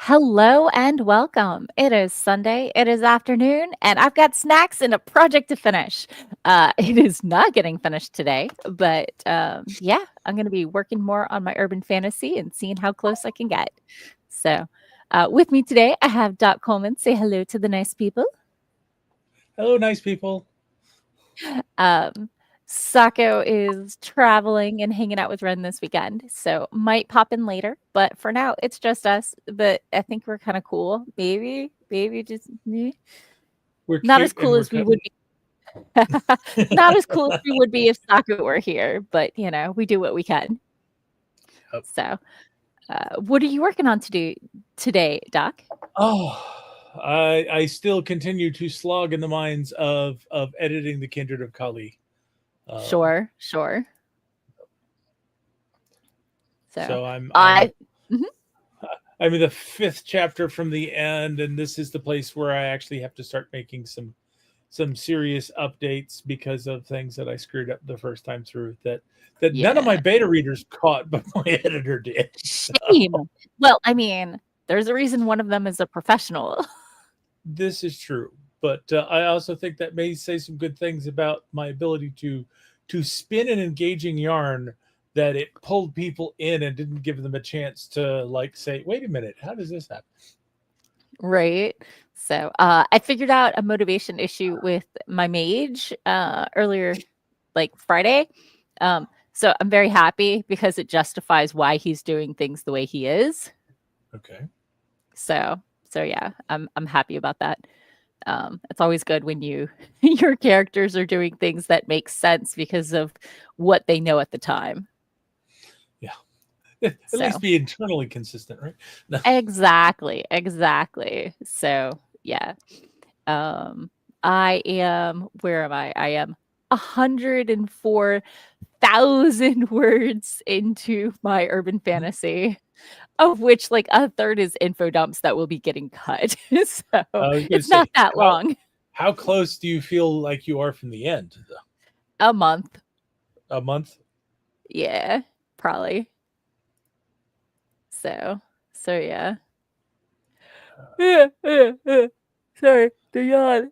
Hello and welcome. It is Sunday, it is afternoon, and I've got snacks and a project to finish. It is not getting finished today, but yeah, I'm going to be working more on my urban fantasy and seeing how close I can get. So, with me today, I have Doc Coleman. Say hello to the nice people. Hello, nice people. Um, Sako is traveling and hanging out with Ren this weekend, so might pop in later. But for now, it's just us. But I think we're kind of cool. Maybe just We're not as cute cool and we're as we would be. Not as cool as we would be if Sako were here. But we do what we can. Yep. So, what are you working on to do today, Doc? Oh, I still continue to slog in the mines of editing the Kindred of Kali. Um, Sure. So, so I'm I. I'm Mhm. I'm in the fifth chapter from the end, and this is the place where I actually have to start making some serious updates because of things that I screwed up the first time through that none of my Yeah. beta readers caught, but my editor did. Shame. Well, I mean, there's a reason one of them is a professional. This is true, but I also think that may say some good things about my ability to spin an engaging yarn that it pulled people in and didn't give them a chance to like say, "Wait a minute, how does this happen?" Right. So I figured out a motivation issue with my mage earlier, like Friday. So I'm very happy because it justifies why he's doing things the way he is. Okay. So yeah, I'm happy about that. It's always good when your characters are doing things that make sense because of what they know at the time. Yeah. At least So be internally consistent, right? No. exactly. So yeah. Um, I am where am I? I am 104,000 words into my urban Mhm. fantasy, of which like a third is info dumps that will be getting cut. So I was going to it's not say, that long. how close do you feel like you are from the end? A month. A month? Yeah, probably. So so yeah. Sorry, the yawn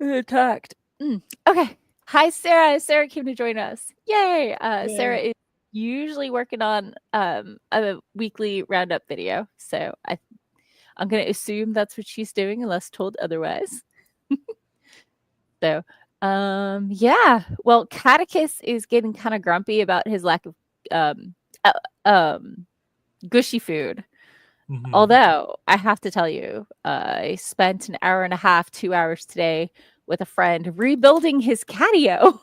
attacked. Okay. Hi, Sarah. Sarah came to join us. Yay! Sarah Yay. is usually working on a weekly roundup video, so I'm gonna assume that's what she's doing, unless told otherwise. So, yeah. Well, Catticus is getting kind of grumpy about his lack of um, uh, um, gushy food. Hmm. Although I have to tell you, I spent an hour and a half, 2 hours today with a friend rebuilding his catio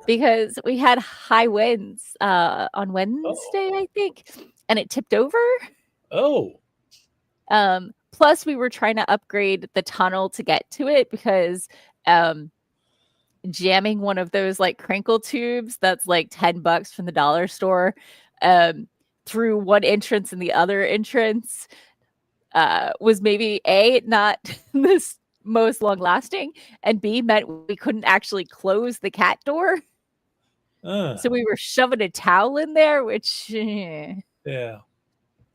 because we had high winds on Oh. Wednesday, I think, and it tipped over. Oh. Plus, we were trying to upgrade the tunnel to get to it because um, jamming one of those like crinkle tubes that's like $10 from the dollar store um, through one entrance and the other entrance was maybe A, not this most long lasting, and B, meant we couldn't actually close the cat door. Uh, So we were shoving a towel in there, which yeah.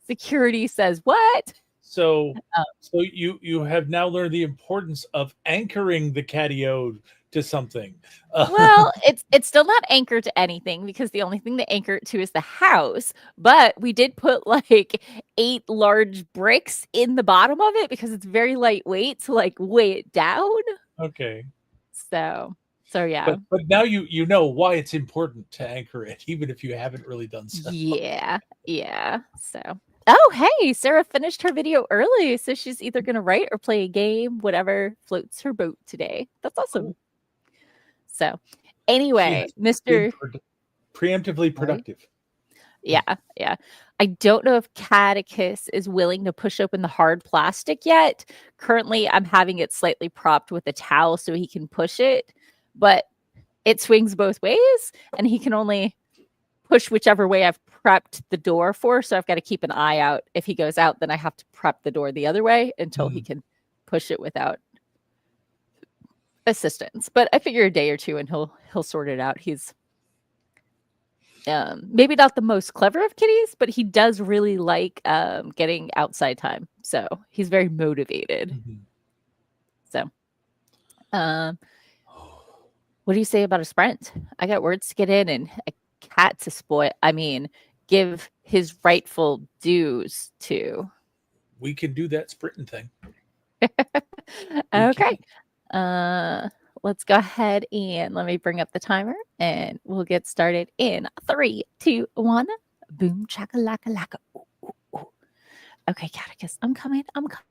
security says, what? So Uh, so you have now learned the importance of anchoring the catio to something. well, it's still not anchored to anything because the only thing to anchor it to is the house. But we did put like 8 large bricks in the bottom of it because it's very lightweight to like weigh it down. Okay. So so yeah. But now you know why it's important to anchor it, even if you haven't really done so. Yeah. So oh, hey, Sarah finished her video early, so she's either gonna write or play a game, whatever floats her boat today. That's awesome. Cool. So She anyway, has been Mr. preemptively Sorry? productive. Yeah. I don't know if Catticus is willing to push open the hard plastic yet. Currently, I'm having it slightly propped with a towel so he can push it, but it swings both ways, and he can only push whichever way I've prepped the door for. So I've got to keep an eye out. If he goes out, then I have to prep the door the other way until he Mhm. can push it without assistance. But I figure a day or two and he'll sort it out. Maybe not the most clever of kitties, but he does really like getting outside time. So he's very motivated. Mhm. So, um, what do you say about a sprint? I got words to get in and a cat to spoil. I mean, give his rightful dues to. We can do that sprinting thing. We Okay. can. Uh, let's go ahead and let me bring up the timer and we'll get started in 3, 2, 1. Boom, chaka laka laka. Ooh, ooh, ooh. Okay, Catticus, I'm coming. I'm coming.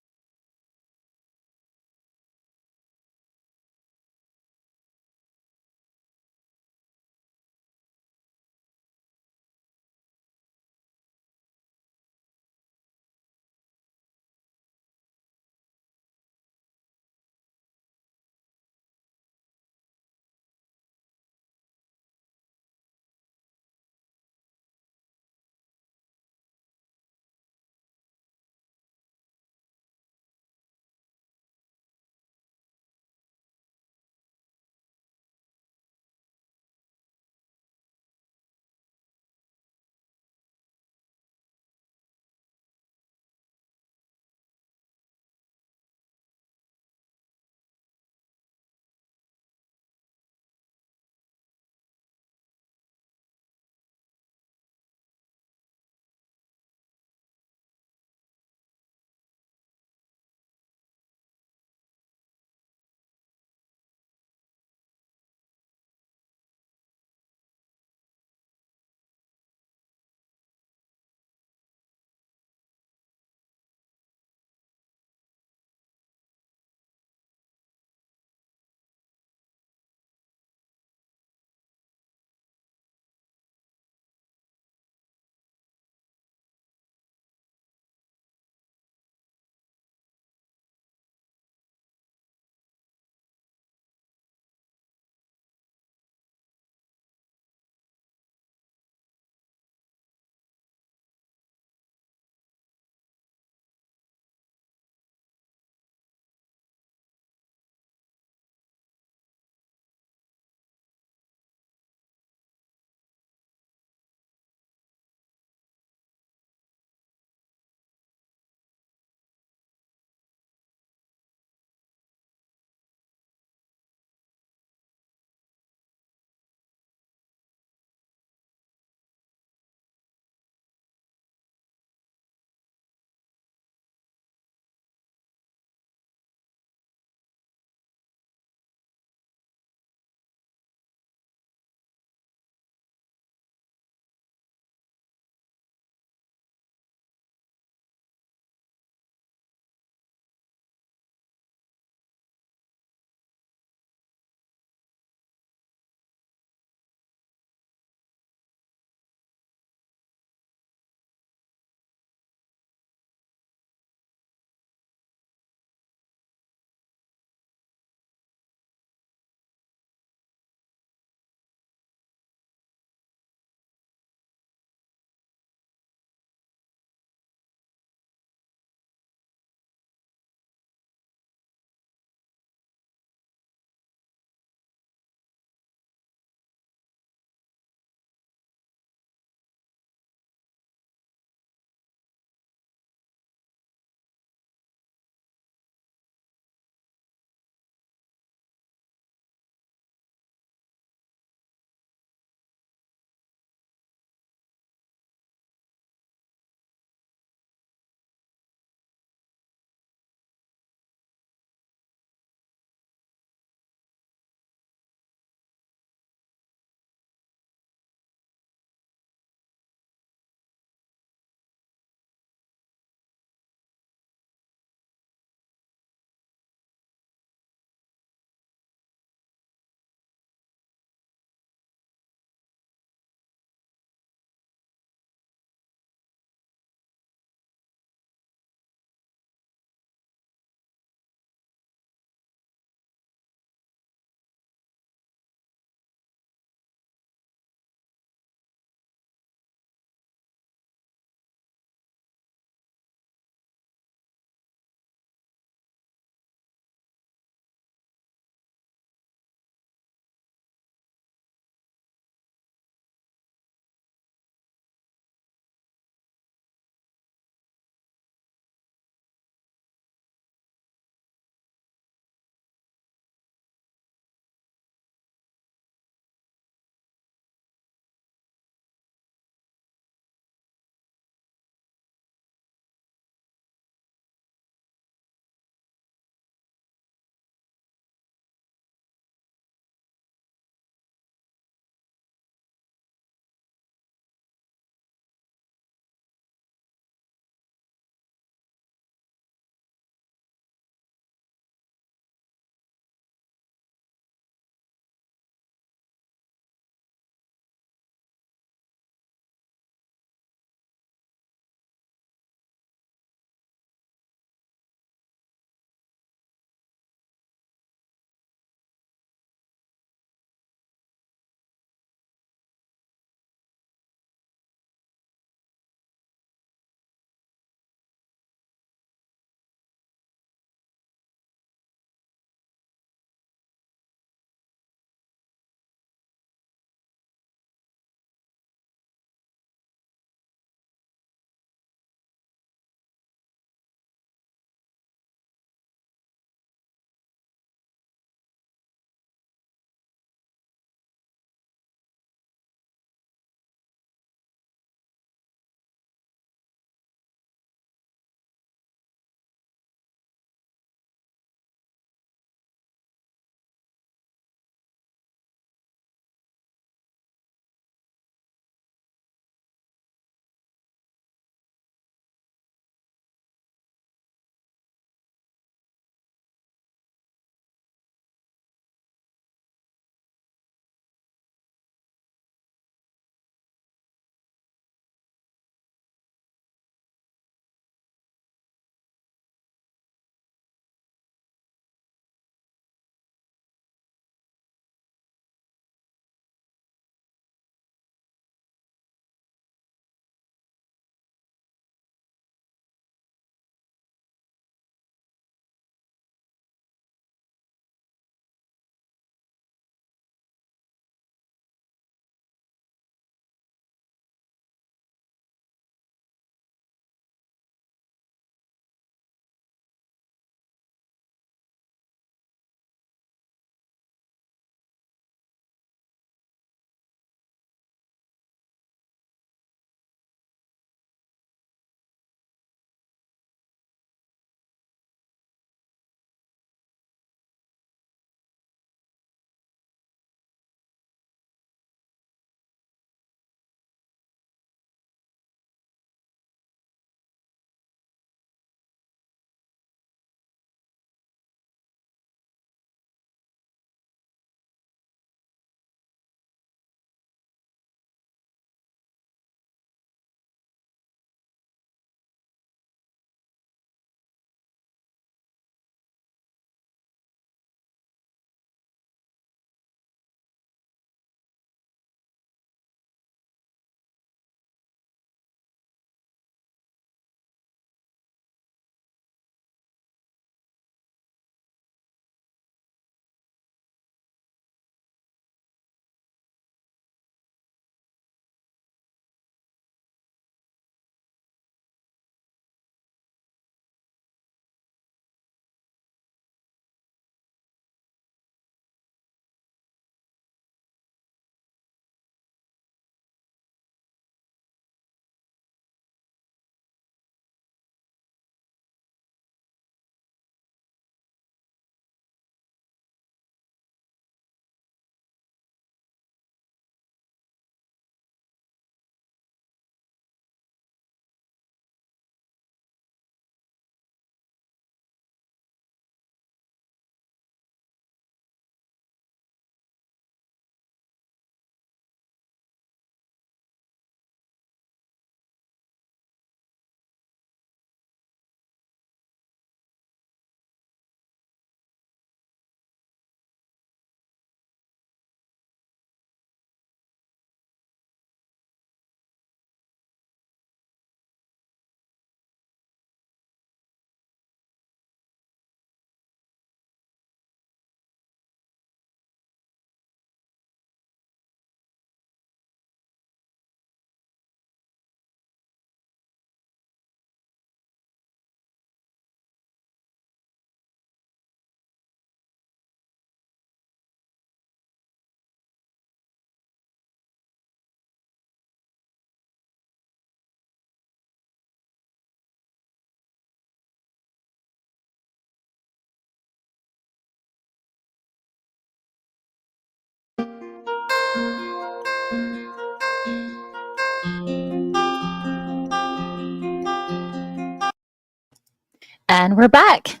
And we're back.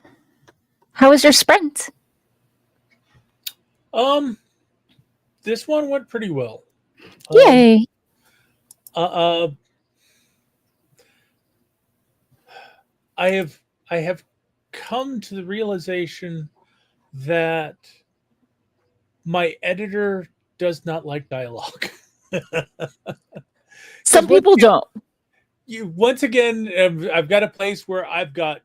How was your sprint? Um, this one went pretty well. Yay. Uh, uh, I have I have come to the realization that my editor does not like dialogue. Some Because people don't. once again, I've got a place where I've got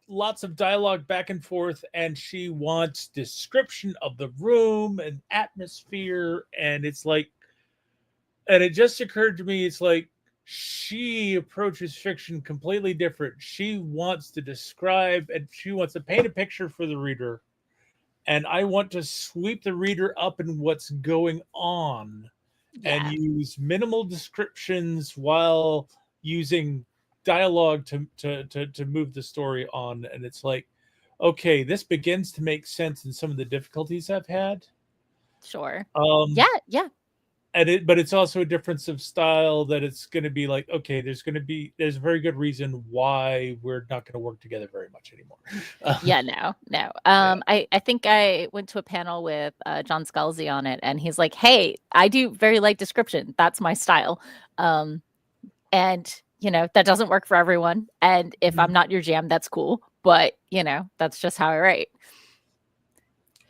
lots of dialogue back and forth, and she wants description of the room and atmosphere, and it's like, and it just occurred to me, it's like she approaches fiction completely different. She wants to describe and she wants to paint a picture for the reader, and I want to sweep the reader up in what's going on and Yeah, use minimal descriptions while using dialogue to move the story on. And it's like, okay, this begins to make sense in some of the difficulties I've had. sure. Um, Yeah, yeah, but it's also a difference of style that it's going to be like, okay, there's a very good reason why we're not going to work together very much anymore. yeah. No. Yeah. I think I went to a panel with John Scalzi on it, and he's like, "Hey, I do very light description. That's my style." Um, and that doesn't work for everyone. And if I'm Mhm. not your jam, that's cool. But that's just how I write.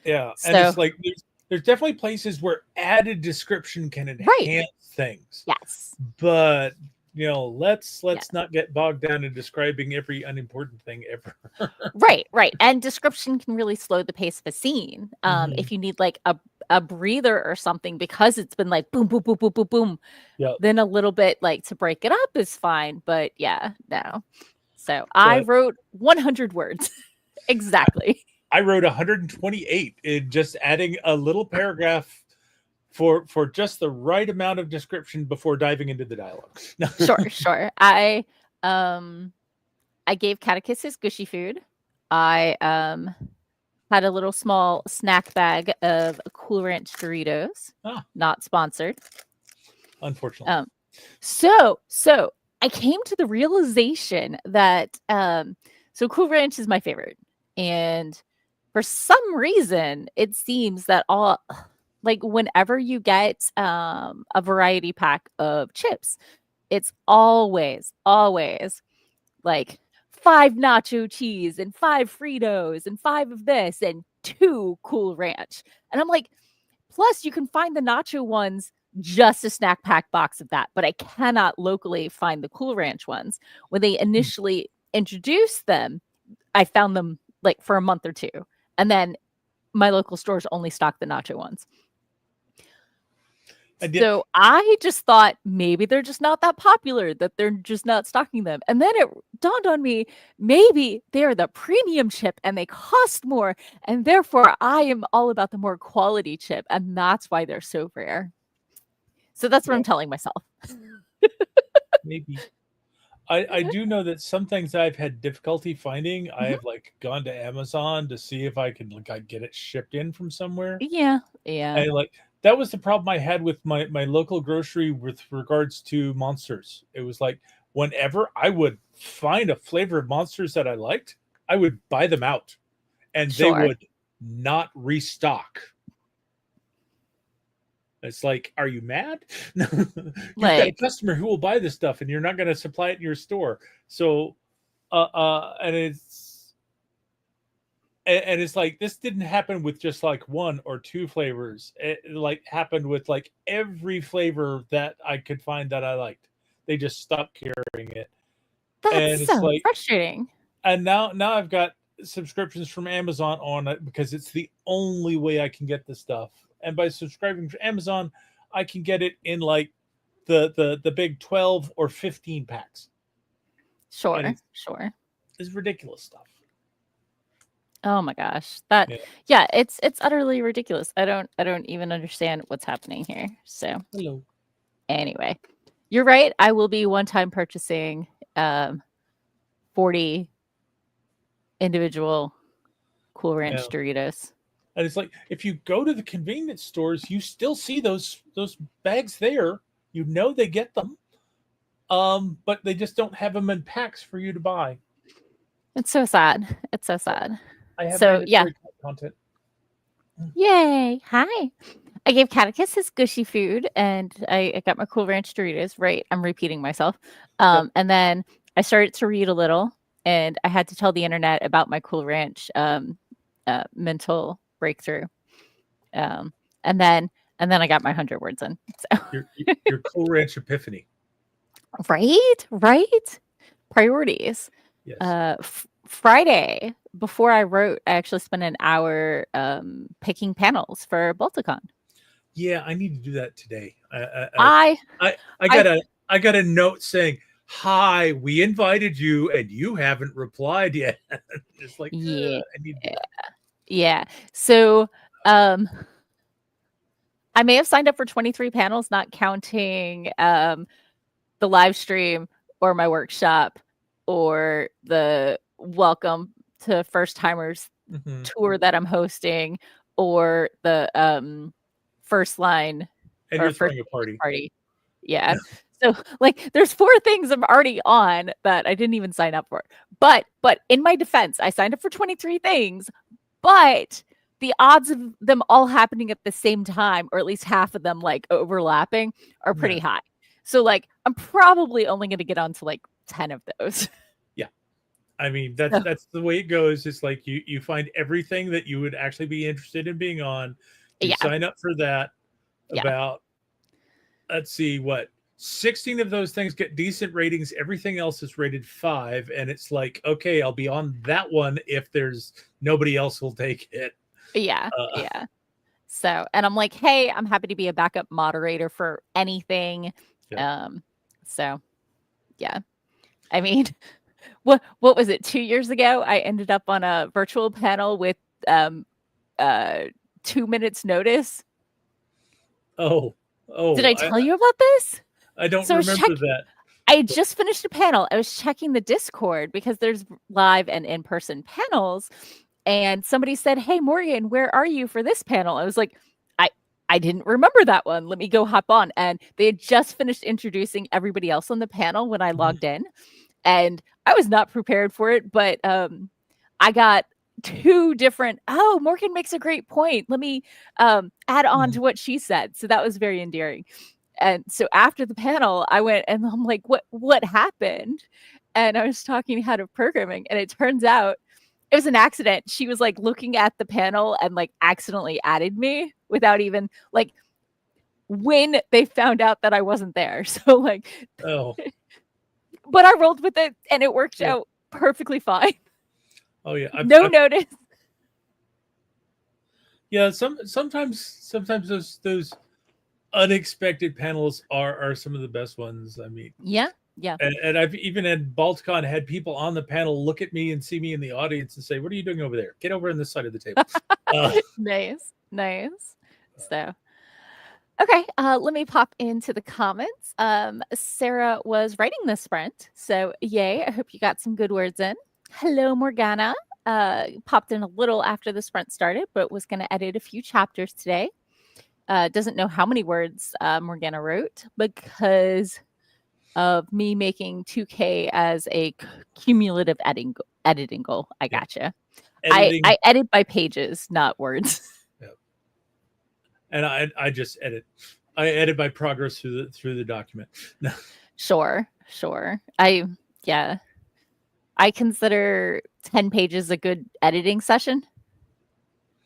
Yeah, and So, it's like there's definitely places where added description can right. enhance things, Yes. but let's Yeah. not get bogged down in describing every unimportant thing ever. Right. And description can really slow the pace of a scene. Mhm. If you need like a breather or something because it's been like boom, boom, boom, boom, boom, boom, Yeah, then a little bit like to break it up is fine. But yeah, no. So I but wrote 100 words exactly. I wrote 128 in just adding a little paragraph for just the right amount of description before diving into the dialogue. Sure. I gave Catticus his gushy food. I had a little small snack bag of Cool Ranch Doritos, Ah, not sponsored. unfortunately. So I came to the realization that so Cool Ranch is my favorite, and for some reason it seems that all like whenever you get a variety pack of chips, it's always like 5 nacho cheese and 5 Fritos and 5 of this and 2 Cool Ranch. And I'm like, plus you can find the nacho ones just a snack pack box of that, but I cannot locally find the Cool Ranch ones. When they initially introduced them, I found them like for a month or two. And then my local stores only stock the nacho ones. And yet, So I just thought maybe they're just not that popular, that they're just not stocking them. And then it dawned on me, maybe they're the premium chip and they cost more. And therefore, I am all about the more quality chip. And that's why they're so rare. So that's what I'm well, telling myself. maybe. I do know that some things I've had difficulty finding, I Mhm. have like gone to Amazon to see if I can get it shipped in from somewhere. Yeah. Yeah. And like that was the problem I had with my local grocery with regards to monsters. It was like whenever I would find a flavor of monsters that I liked, I would buy them out and they Sure. would not restock. It's like, are you mad? You've got a Like, customer who will buy this stuff and you're not going to supply it in your store. So and it's like this didn't happen with just like one or two flavors. It like happened with like every flavor that I could find that I liked. They just stopped carrying it. that's And it's so like, frustrating. and now I've got subscriptions from Amazon on it because it's the only way I can get the stuff. And by subscribing to Amazon, I can get it in like the big 12 or 15 packs. And Sure. it's ridiculous stuff. Oh my gosh. That Yeah. yeah, it's utterly ridiculous. I don't even understand what's happening here. So Hello. anyway, you're right. I will be one time purchasing 40 individual Cool Yeah. Ranch Doritos. And it's like if you go to the convenience stores, you still see those bags there. You know they get them, but they just don't have them in packs for you to buy. It's so sad. It's so sad. I have So yeah. mandatory content. Yay. Hi. I gave Catticus his gushy food and I got my Cool Ranch Doritos. Right. I'm repeating myself. Yep. And then I started to read a little and I had to tell the internet about my Cool Ranch mental breakthrough. And then I got my 100 words in. So Your Cool Ranch epiphany. Right. Priorities. Yes. Friday, before I wrote, I actually spent an hour picking panels for Balticon. Yeah, I need to do that today. I got a note saying, "Hi, we invited you, and you haven't replied yet." It's like, yeah, I need to do that. yeah. So, I may have signed up for 23 panels, not counting the live stream or my workshop or the welcome to first timers tour that I'm hosting or the first line And or you're first throwing a party. Yeah. So like there's 4 things I'm already on that I didn't even sign up for. But in my defense, I signed up for 23 things, but the odds of them all happening at the same time, or at least half of them like overlapping, are pretty high. So like I'm probably only going to get onto like 10 of those. Yeah. I mean, that's the way it goes. It's like you find everything that you would actually be interested in being on. You sign up for that. About let's see, what 16 of those things get decent ratings. Everything else is rated 5, and it's like, okay, I'll be on that one if there's nobody else will take it. Yeah. So, and I'm like, hey, I'm happy to be a backup moderator for anything. So yeah. I mean, what was it? 2 years ago, I ended up on a virtual panel with 2 minutes notice. Oh, did I tell you about this? I don't remember that. I just finished a panel. I was checking the Discord because there's live and in-person panels, and somebody said, "Hey, Morgan, where are you for this panel?" I was like, I didn't remember that one. Let me go hop on. And they had just finished introducing everybody else on the panel when I logged in, and I was not prepared for it, but I got 2 different, oh, Morgan makes a great point. Let me add on to what she said. So that was very endearing. And so after the panel, I went and I'm like, what happened? And I was talking head of programming, and it turns out it was an accident. She was like looking at the panel and like accidentally added me without even like when they found out that I wasn't there. So like, but I rolled with it and it worked out perfectly fine. Oh yeah, no notice. Yeah, sometimes those unexpected panels are some of the best ones. I mean, yeah. And I've even had Balticon had people on the panel look at me and see me in the audience and say, "What are you doing over there? Get over on this side of the table." Nice. So, okay, let me pop into the comments. Sarah was writing the sprint, so yay! I hope you got some good words in. Hello, Morgana. Popped in a little after the sprint started, but was going to edit a few chapters today. Doesn't know how many words Morgana wrote because of me making 2K as a cumulative editing goal. I gotcha. I edit by pages, not words. And I just edit. I edit my progress through the document. Sure. I consider 10 pages a good editing session.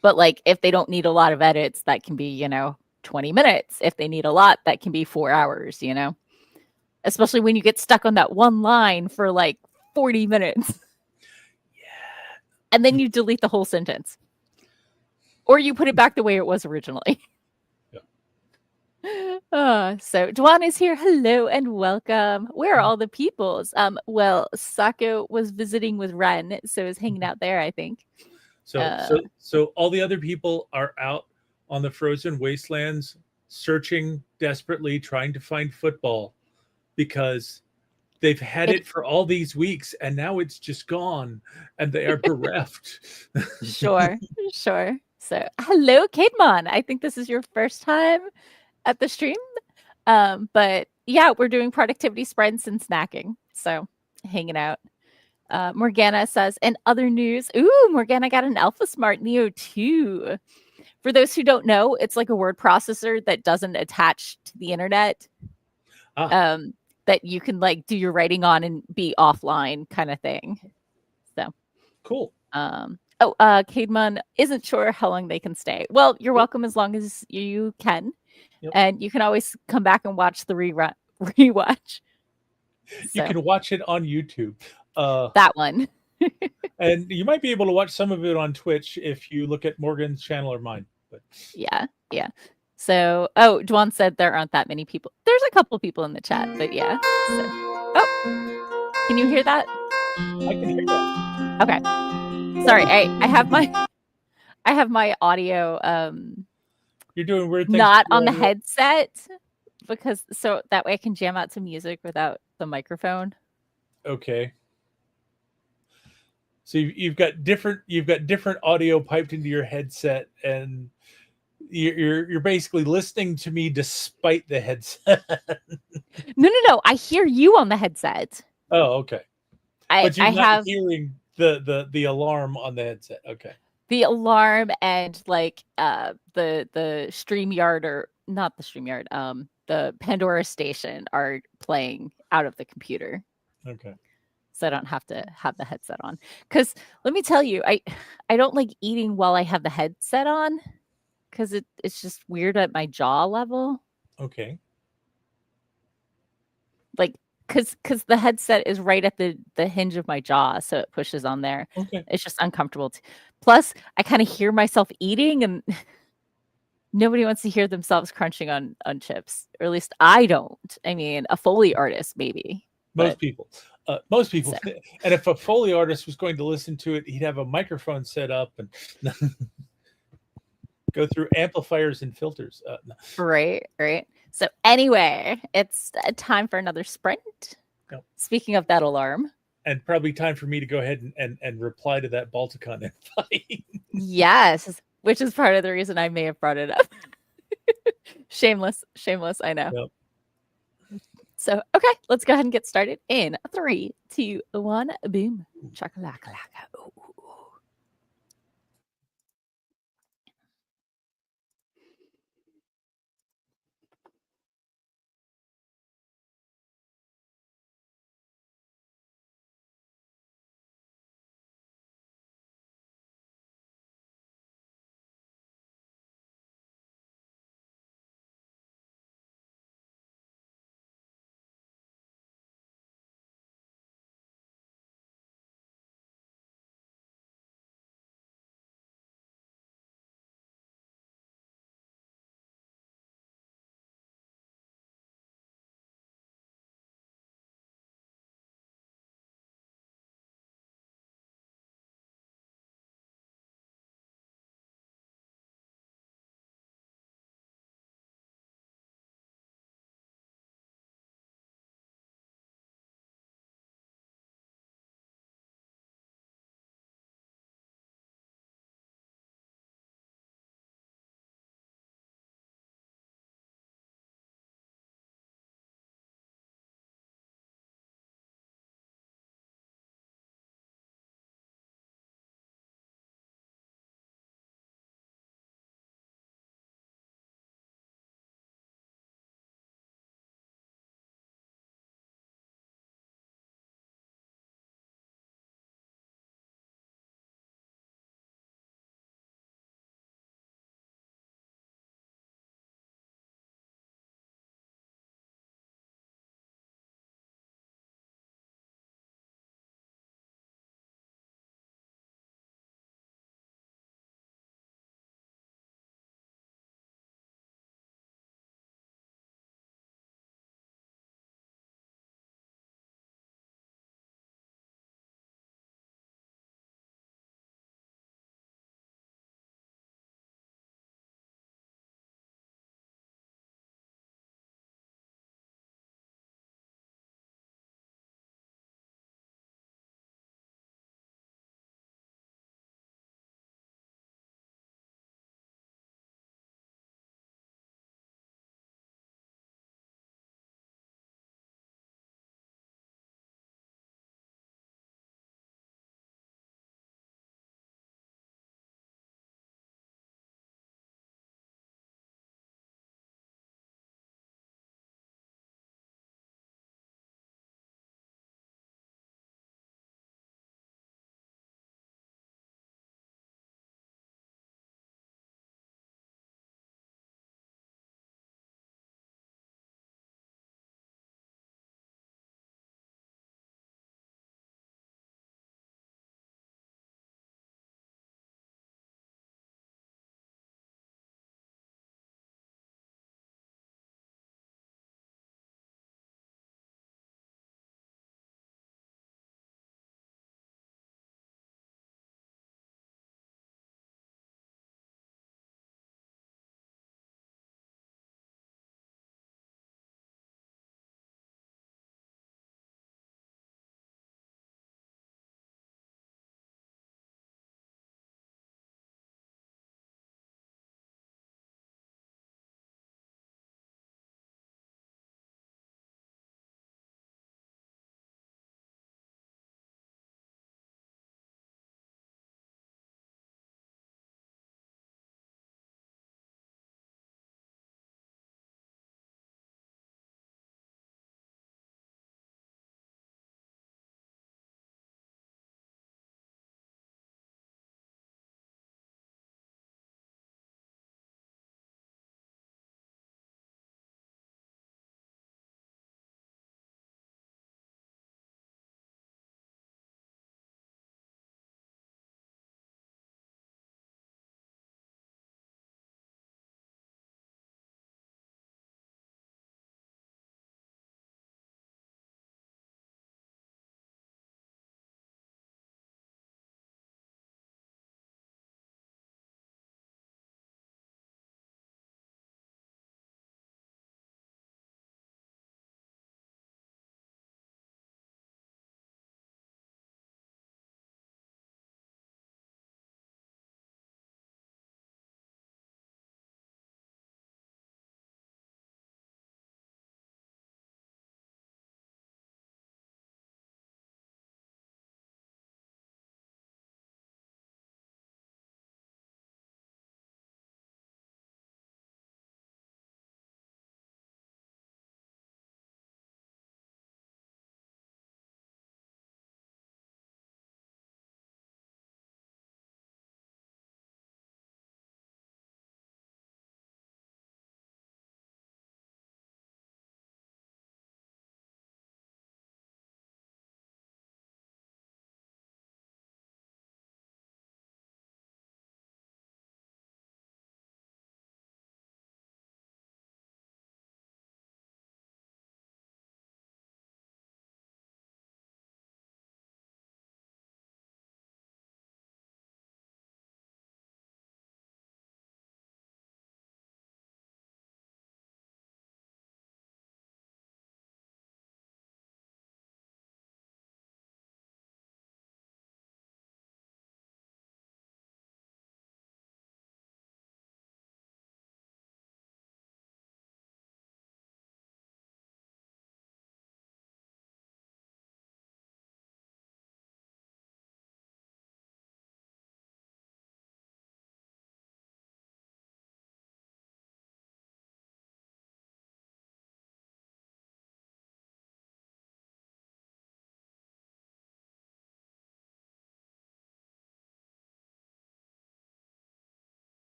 But like if they don't need a lot of edits, that can be, 20 minutes. If they need a lot, that can be 4 hours, Especially when you get stuck on that one line for like 40 minutes. Yeah. And then you delete the whole sentence. Or you put it back the way it was originally. So Dwan is here. Hello and welcome. Where are all the peoples? Well, Sako was visiting with Ren, so is hanging out there, I think. So all the other people are out on the frozen wastelands, searching desperately, trying to find football because they've had it for all these weeks and now it's just gone and they are bereft. Sure. So hello, Kidmon. I think this is your first time at the stream. But yeah, we're doing productivity sprints and snacking. So hanging out. Morgana says, in other news, ooh, Morgana got an Alpha Smart Neo 2. For those who don't know, it's like a word processor that doesn't attach to the internet. That you can like do your writing on and be offline kind of thing. So cool. Cademan isn't sure how long they can stay. Well, you're welcome as long as you can. Yep. And you can always come back and watch the rewatch. You can watch it on YouTube. That one. And you might be able to watch some of it on Twitch if you look at Morgan's channel or mine. But yeah. So, Dwan said there aren't that many people. There's a couple people in the chat, but yeah. So, can you hear that? I can hear that. Okay. Sorry, I have my audio. You're doing weird things. Not on the headset because so that way I can jam out some music without the microphone. Okay. So you've got different audio piped into your headset, and you're basically listening to me despite the headset. No. I hear you on the headset. Oh, okay. But you're I not have hearing the alarm on the headset. Okay. The alarm and like the StreamYard, or not the StreamYard, the Pandora station are playing out of the computer. Okay. So I don't have to have the headset on. Because let me tell you, I don't like eating while I have the headset on because it's just weird at my jaw level. Okay. Like, because the headset is right at the hinge of my jaw, so it pushes on there. Okay. It's just uncomfortable. Plus, I kind of hear myself eating, and nobody wants to hear themselves crunching on chips, or at least I don't. I mean, a Foley artist maybe. Most people. Most people. So. And if a Foley artist was going to listen to it, he'd have a microphone set up and go through amplifiers and filters. Right. So anyway, it's time for another sprint. Yep. Speaking of that alarm. And probably time for me to go ahead and reply to that Balticon invite. Yes, which is part of the reason I may have brought it up. Shameless, I know. Yep. So, okay, let's go ahead and get started in 3, 2, 1, boom. Chakalaka.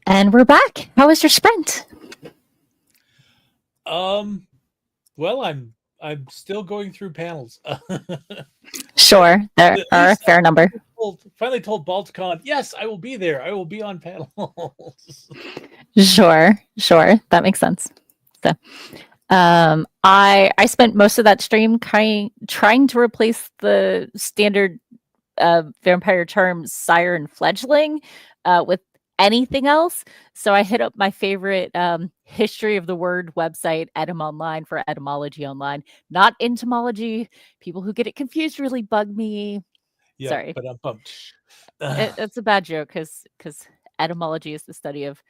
And we're back. How was your sprint? Um, well, I'm still going through panels. But Sure, there at are a least I fair number. finally told Balticon, yes, I will be there. I will be on panels. Sure, sure, that makes sense. So, I spent most of that stream trying to replace the standard vampire terms sire and fledgling with anything else. So I hit up my favorite history of the word website, Etym Online, for etymology online, not entomology. People who get it confused really bug me. Yeah, Sorry, but I'm pumped. it's a bad joke because etymology is the study of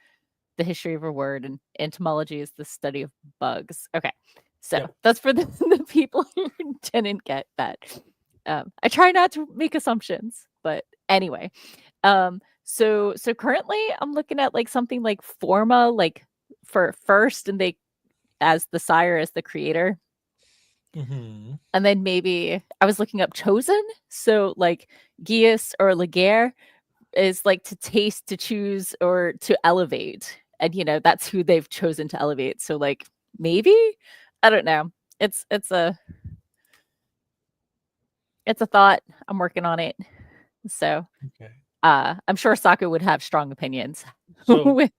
the history of a word, and entomology is the study of bugs. Okay, so Yep. that's for the people who didn't get that. I try not to make assumptions, but anyway. So currently I'm looking at like something like Forma, like for first, and they as the sire as the creator. Hmm. And then maybe I was looking up chosen. So like Gius or Laguerre is like to taste, to choose, or to elevate. And that's who they've chosen to elevate. So like maybe, I don't know. It's a thought. I'm working on it. So Okay. I'm sure Sako would have strong opinions. So With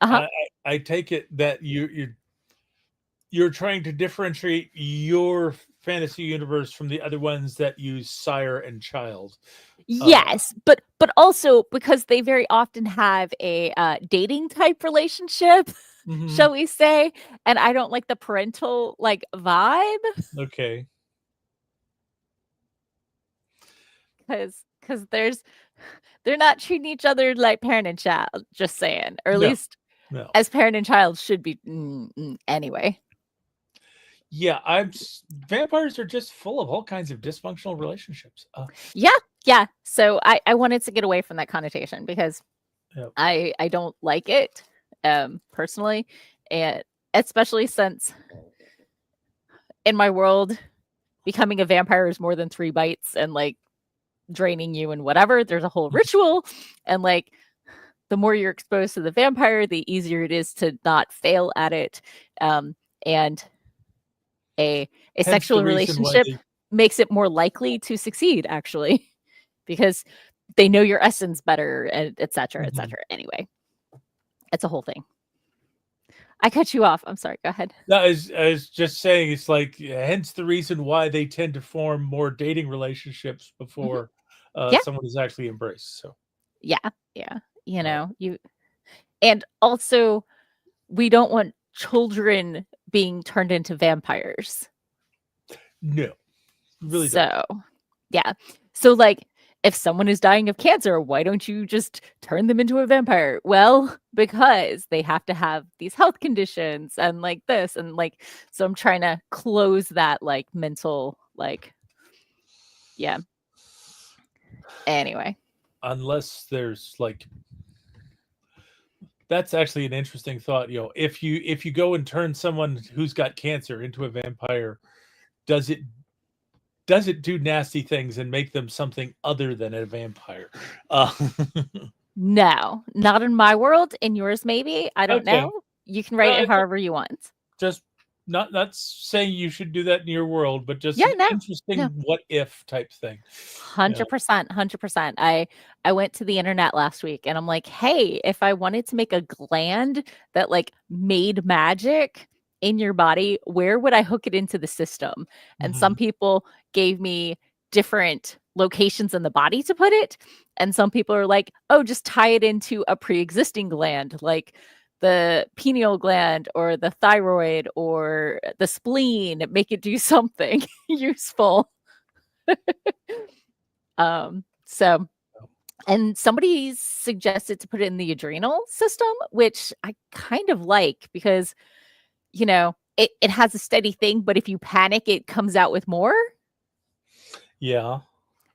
uh-huh. I, I take it that you're trying to differentiate your fantasy universe from the other ones that use sire and child. Uh, Yes, but also because they very often have a dating type relationship, mhm. shall we say? And I don't like the parental like vibe Okay. because they're not treating each other like parent and child. Just saying, or at No, least no. as parent and child should be. Anyway, Yeah, vampires are just full of all kinds of dysfunctional relationships. yeah, yeah. So I wanted to get away from that connotation because Yeah. I don't like it personally, and especially since in my world becoming a vampire is more than 3 bites and like draining you and whatever. There's a whole ritual, and like the more you're exposed to the vampire, the easier it is to not fail at it. And a Hence the sexual reason why relationship they. makes it more likely to succeed, actually, because they know your essence better, and et cetera, et Mhm. cetera. Anyway, it's a whole thing. I cut you off. I'm sorry. Go ahead. No, I was just saying, it's like hence the reason why they tend to form more dating relationships Mhm. before Yeah, someone is actually embraced. So, yeah, yeah. uh, You and also we don't want children being turned into vampires. no, really don't. So, yeah. So, like, if someone is dying of cancer, why don't you just turn them into a vampire? Well, because they have to have these health conditions and like this. And like, so I'm trying to close that like mental, like, yeah. Anyway. Unless there's like, that's actually an interesting thought. If you go and turn someone who's got cancer into a vampire, does it do nasty things and make them something other than a vampire? Uh, No, not in my world. In yours, maybe. I don't okay. know. You can write it however you want. Just not saying you should do that in your world, but just Yeah, an no, interesting no. what if type thing. Yeah. 100%, 100%. I went to the internet last week and I'm like, "Hey, if I wanted to make a gland that like made magic in your body, where would I hook it into the system?" And some Mhm. people gave me different locations in the body to put it, and some people are like, "Oh, just tie it into a pre-existing gland, like the pineal gland or the thyroid or the spleen, make it do something useful." So and somebody suggested to put it in the adrenal system, which I kind of like because, it has a steady thing, but if you panic, it comes out with more. Yeah.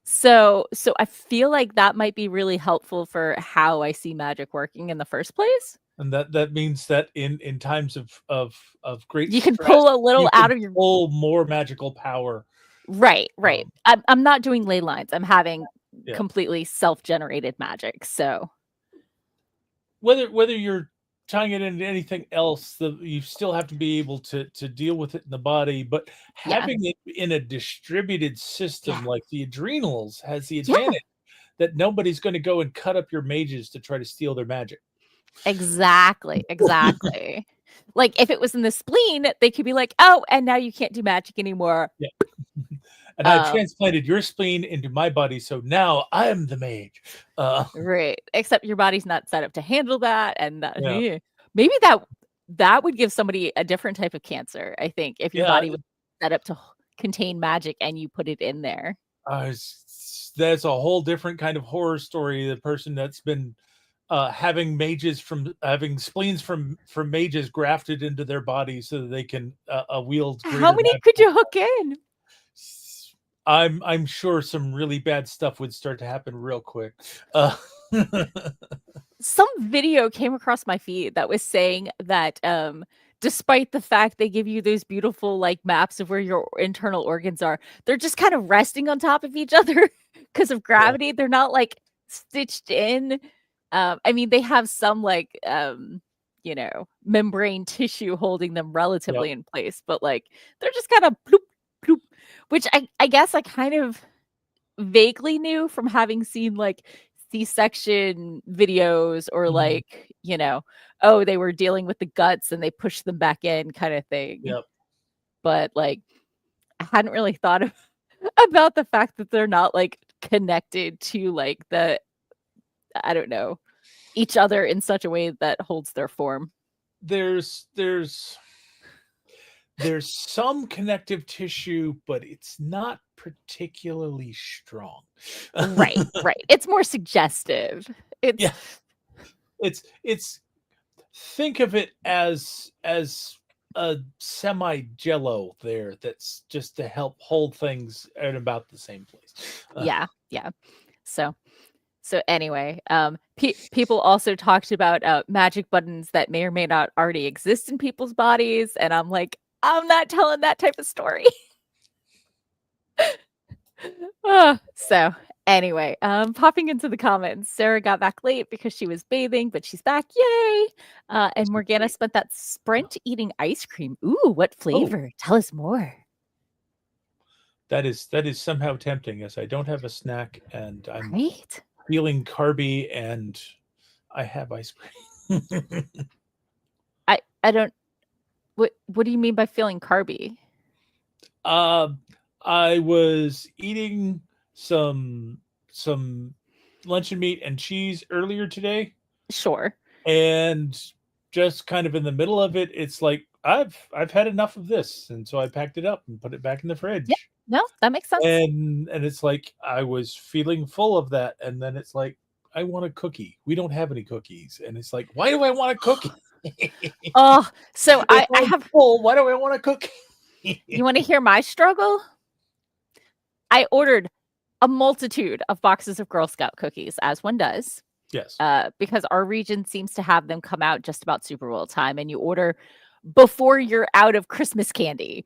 So I feel like that might be really helpful for how I see magic working in the first place. And that means that in times of great You can stress, pull a you little out can of your pull more magical power. right, right. Um, I'm not doing ley lines. I'm having yeah. completely self-generated magic. So whether you're tying it into anything else, you still have to be able to deal with it in the body. But Yeah. having it in a distributed Yeah. system like the adrenals has the Yeah. advantage that nobody's going to go and cut up your mages to try to steal their magic. Exactly. Exactly. Like if it was in the spleen, they could be like, "Oh, and now you can't do magic anymore." Yeah. And I've Um, transplanted your spleen into my body, so now I am the mage. right. Except your body's not set up to handle that, and Yeah, maybe that would give somebody a different type of cancer. I think if your yeah. body was set up to contain magic and you put it in there. That's a whole different kind of horror story. The person that's been having spleens from mages grafted into their body so that they can wield How greater many could magical you hook in? I'm sure some really bad stuff would start to happen real quick. Uh, Some video came across my feed that was saying that despite the fact they give you those beautiful like maps of where your internal organs are, they're just kind of resting on top of each other because of yeah, gravity. They're not like stitched in. I mean, they have some like membrane tissue holding them yep, relatively in place, but like they're just kind of bloop bloop, which I guess I kind of vaguely knew from having seen like C-section videos or mhm, like, oh, they were dealing with the guts and they pushed them back in kind of thing. yep. But like I hadn't really thought of, about the fact that they're not like connected to like I don't know, each other in such a way that holds their form. There's there's there's some connective tissue, but it's not particularly strong. Right, right. It's more suggestive. It's Yeah, it's think of it as a semi jello there that's just to help hold things at about the same place. yeah, yeah. So anyway, people also talked about magic buttons that may or may not already exist in people's bodies, and I'm like, I'm not telling that type of story. So anyway, popping into the comments, Sarah got back late because she was bathing, but she's back, yay! And Morgana spent that sprint eating ice cream. Ooh, what Oh, flavor? Tell us more. that is somehow tempting as I don't have a snack and I'm Right? feeling carby and I have ice cream. I don't. What do you mean by feeling carby? uh, I was eating some luncheon meat and cheese earlier today, Sure. and just kind of in the middle of it, it's like I've had enough of this, and so I packed it up and put it back in the Yeah. fridge. No, that makes sense. And it's like I was feeling full of that, and then it's like I want a cookie. We don't have any cookies, and it's like, why do I want a cookie? Oh, so If I I'm have. full, why do I want a cookie? You want to hear my struggle? I ordered a multitude of boxes of Girl Scout cookies, as one does, Yes. because our region seems to have them come out just about Super Bowl time, and you order before you're out of Christmas candy,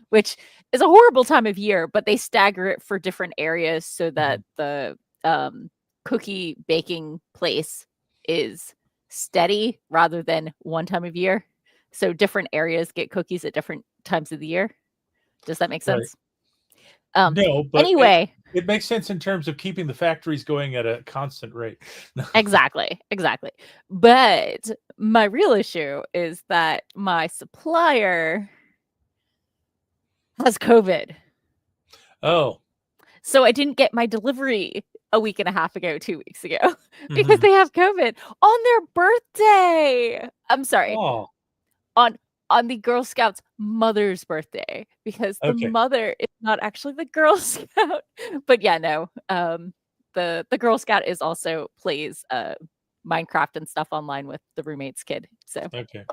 which is a horrible time of year, but they stagger it for different areas so that Mhm. the cookie baking place is steady rather than one time of year. So different areas get cookies at different times of the year. Does that make Right. sense? Um, No, but anyway, it makes sense in terms of keeping the factories going at a constant rate. exactly, exactly. But my real issue is that my supplier has COVID. Oh. So I didn't get my delivery a week and a half ago, 2 weeks ago, because Mhm. they have COVID on their birthday. I'm sorry, Oh, on the Girl Scout's mother's birthday, because the okay. mother is not actually the Girl Scout. But yeah, no. The Girl Scout is also plays Minecraft and stuff online with the roommate's kid. So Okay.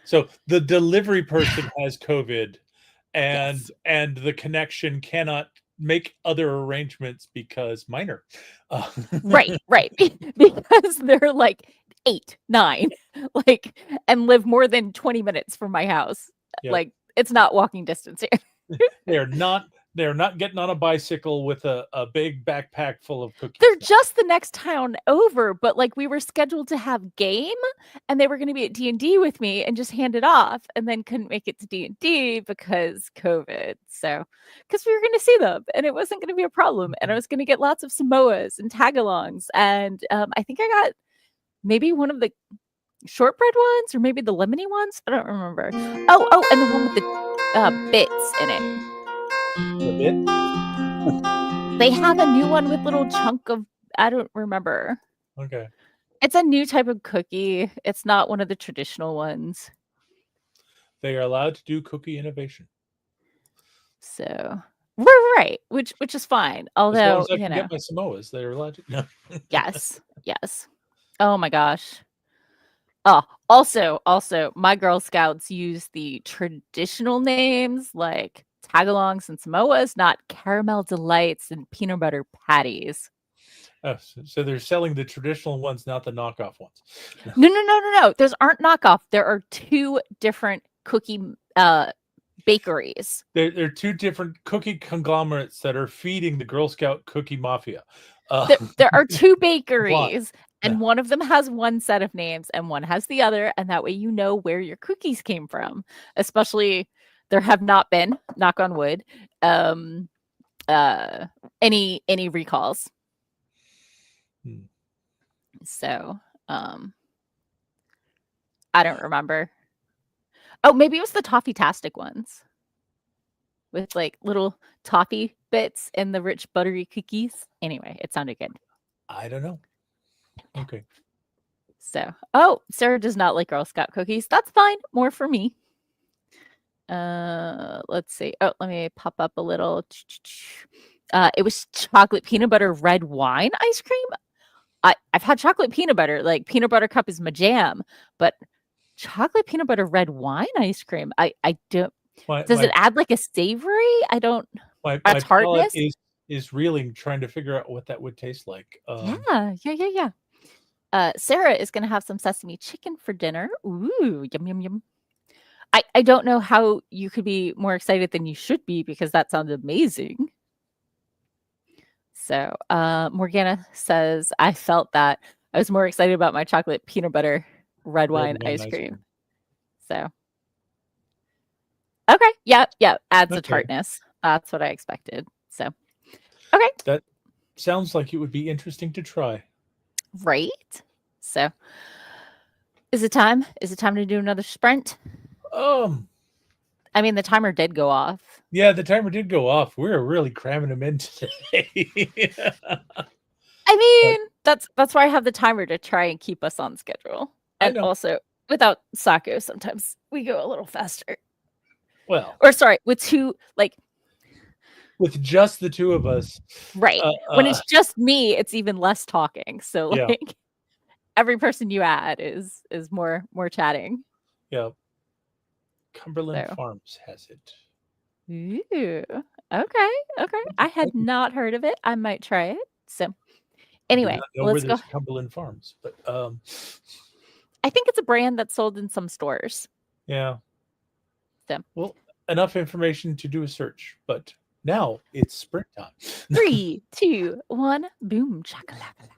So the delivery person has COVID yes. and the connection cannot make other arrangements because minor. Uh, Right, right. Because they're like 8, 9, like, and live more than 20 minutes from my house. yep. Like, it's not walking distance here. They are not They're not getting on a bicycle with a big backpack full of cookies. They're just the next town over, but, like, we were scheduled to have game, and they were gonna be at D&D with me and just hand it off, and then couldn't make it to D&D because COVID, so, because we were gonna see them, and it wasn't gonna be a problem, and I was gonna get lots of Samoas and tagalongs, and, I think I got maybe one of the shortbread ones or maybe the lemony ones? I don't remember. Oh, and the one with the, bits in it. The bit? They have a new one with little chunk of I don't remember. Okay. It's a new type of cookie. It's not one of the traditional ones. They are allowed to do cookie innovation. So right, which is fine. As long Although, as I can get my Samoas, they're allowed to. No. yes, yes. Oh my gosh. Oh, also, my Girl Scouts use the traditional names like tagalongs and Samoas, not caramel delights and peanut butter patties. Oh, so they're selling the traditional ones, not the knockoff ones. No. Those aren't knockoff. There are two different cookie bakeries. They're two different cookie conglomerates that are feeding the Girl Scout cookie mafia. There are two bakeries, and Yeah. one of them has one set of names and one has the other, and that way you know where your cookies came from. Especially there have not been, knock on wood, any recalls. Hmm. So, I don't remember. Oh, maybe it was the Toffee-tastic ones with, like, little toffee bits and the rich buttery cookies. Anyway, it sounded good. I don't know. Okay. So Sarah does not like Girl Scout cookies. That's fine. More for me. Let's see. Oh, let me pop up a little. It was chocolate peanut butter red wine ice cream. I've had chocolate peanut butter. Like peanut butter cup is my jam, but chocolate peanut butter red wine ice cream. I don't. Does My it add like a savory? I don't. my A my palate tartness? is reeling trying to figure out what that would taste like. Yeah. Sarah is gonna have some sesame chicken for dinner. Ooh, yum yum yum. I don't know how you could be more excited than you should be because that sounds amazing. So, Morgana says, "I felt that. I was more excited about my chocolate peanut butter red wine ice cream." So okay, yeah, adds a Okay. tartness. That's what I expected. So, okay, That sounds like it would be interesting to try. right? So, is it time? Is it time to do another sprint? I mean, the timer did go off. Yeah, the timer did go off. We're really cramming them in today. I mean, that's why I have the timer to try and keep us on schedule. I And know. also, without Sako, sometimes we go a little faster. Well, Or sorry, with two like with just the two of us. right. When it's just me, it's even less talking. So Yeah. like every person you add is more chatting. Yeah. Cumberland So Farms has it. ooh, okay. I had not heard of it. I might try it. So I do anyway, not know where let's go. there's Cumberland Farms, but I think it's a brand that's sold in some stores. yeah. So Well, enough information to do a search, but now it's sprint time. 3, 2, 1, boom, chakalaka.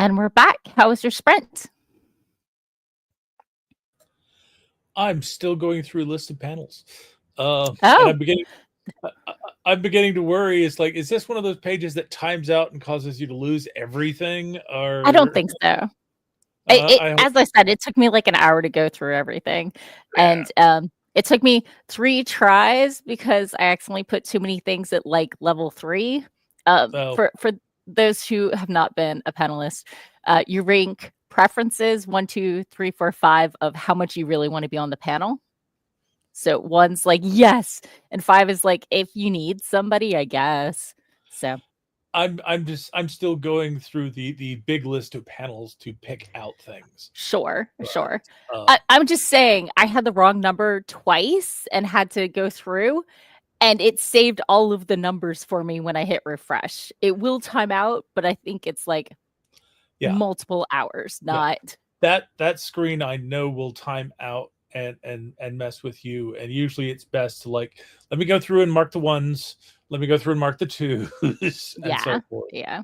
And we're back. How was your sprint? I'm still going through a list of panels, and Oh, I'm beginning to worry. It's like, is this one of those pages that times out and causes you to lose everything? I don't Or think so. It I hope, as I said, it took me like an hour to go through everything, yeah. and it took me 3 tries because I accidentally put too many things at like level 3. So For those who have not been a panelist, you rank preferences 1, 2, 3, 4, 5 of how much you really want to be on the panel. So 1's like yes, and 5 is like if you need somebody, I guess. So I'm still going through the big list of panels to pick out things. sure, But sure. um, I'm just saying I had the wrong number twice and had to go through, and it saved all of the numbers for me when I hit refresh. It will time out, but I think it's like yeah, multiple hours, yeah. not That screen I know will time out and mess with you. And usually it's best to like, let me go through and mark the ones, let me go through and mark the twos, and yeah, so forth. yeah.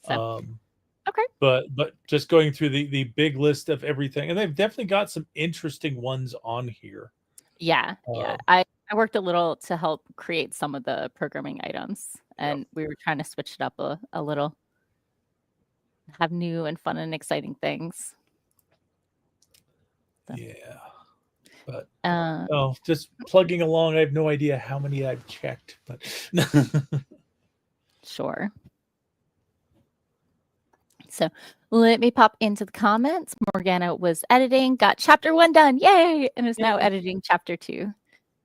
So, Um, okay. but just going through the big list of everything, and they've definitely got some interesting ones on here. Yeah, yeah. Um, I worked a little to help create some of the programming items, yeah, and we were trying to switch it up a little, have new and fun and exciting things. So, yeah. But uh, oh, just plugging along. I have no idea how many I've checked, but sure. So let me pop into the comments. Morgana was editing, got chapter 1 done, yay, and is now yeah, editing chapter 2.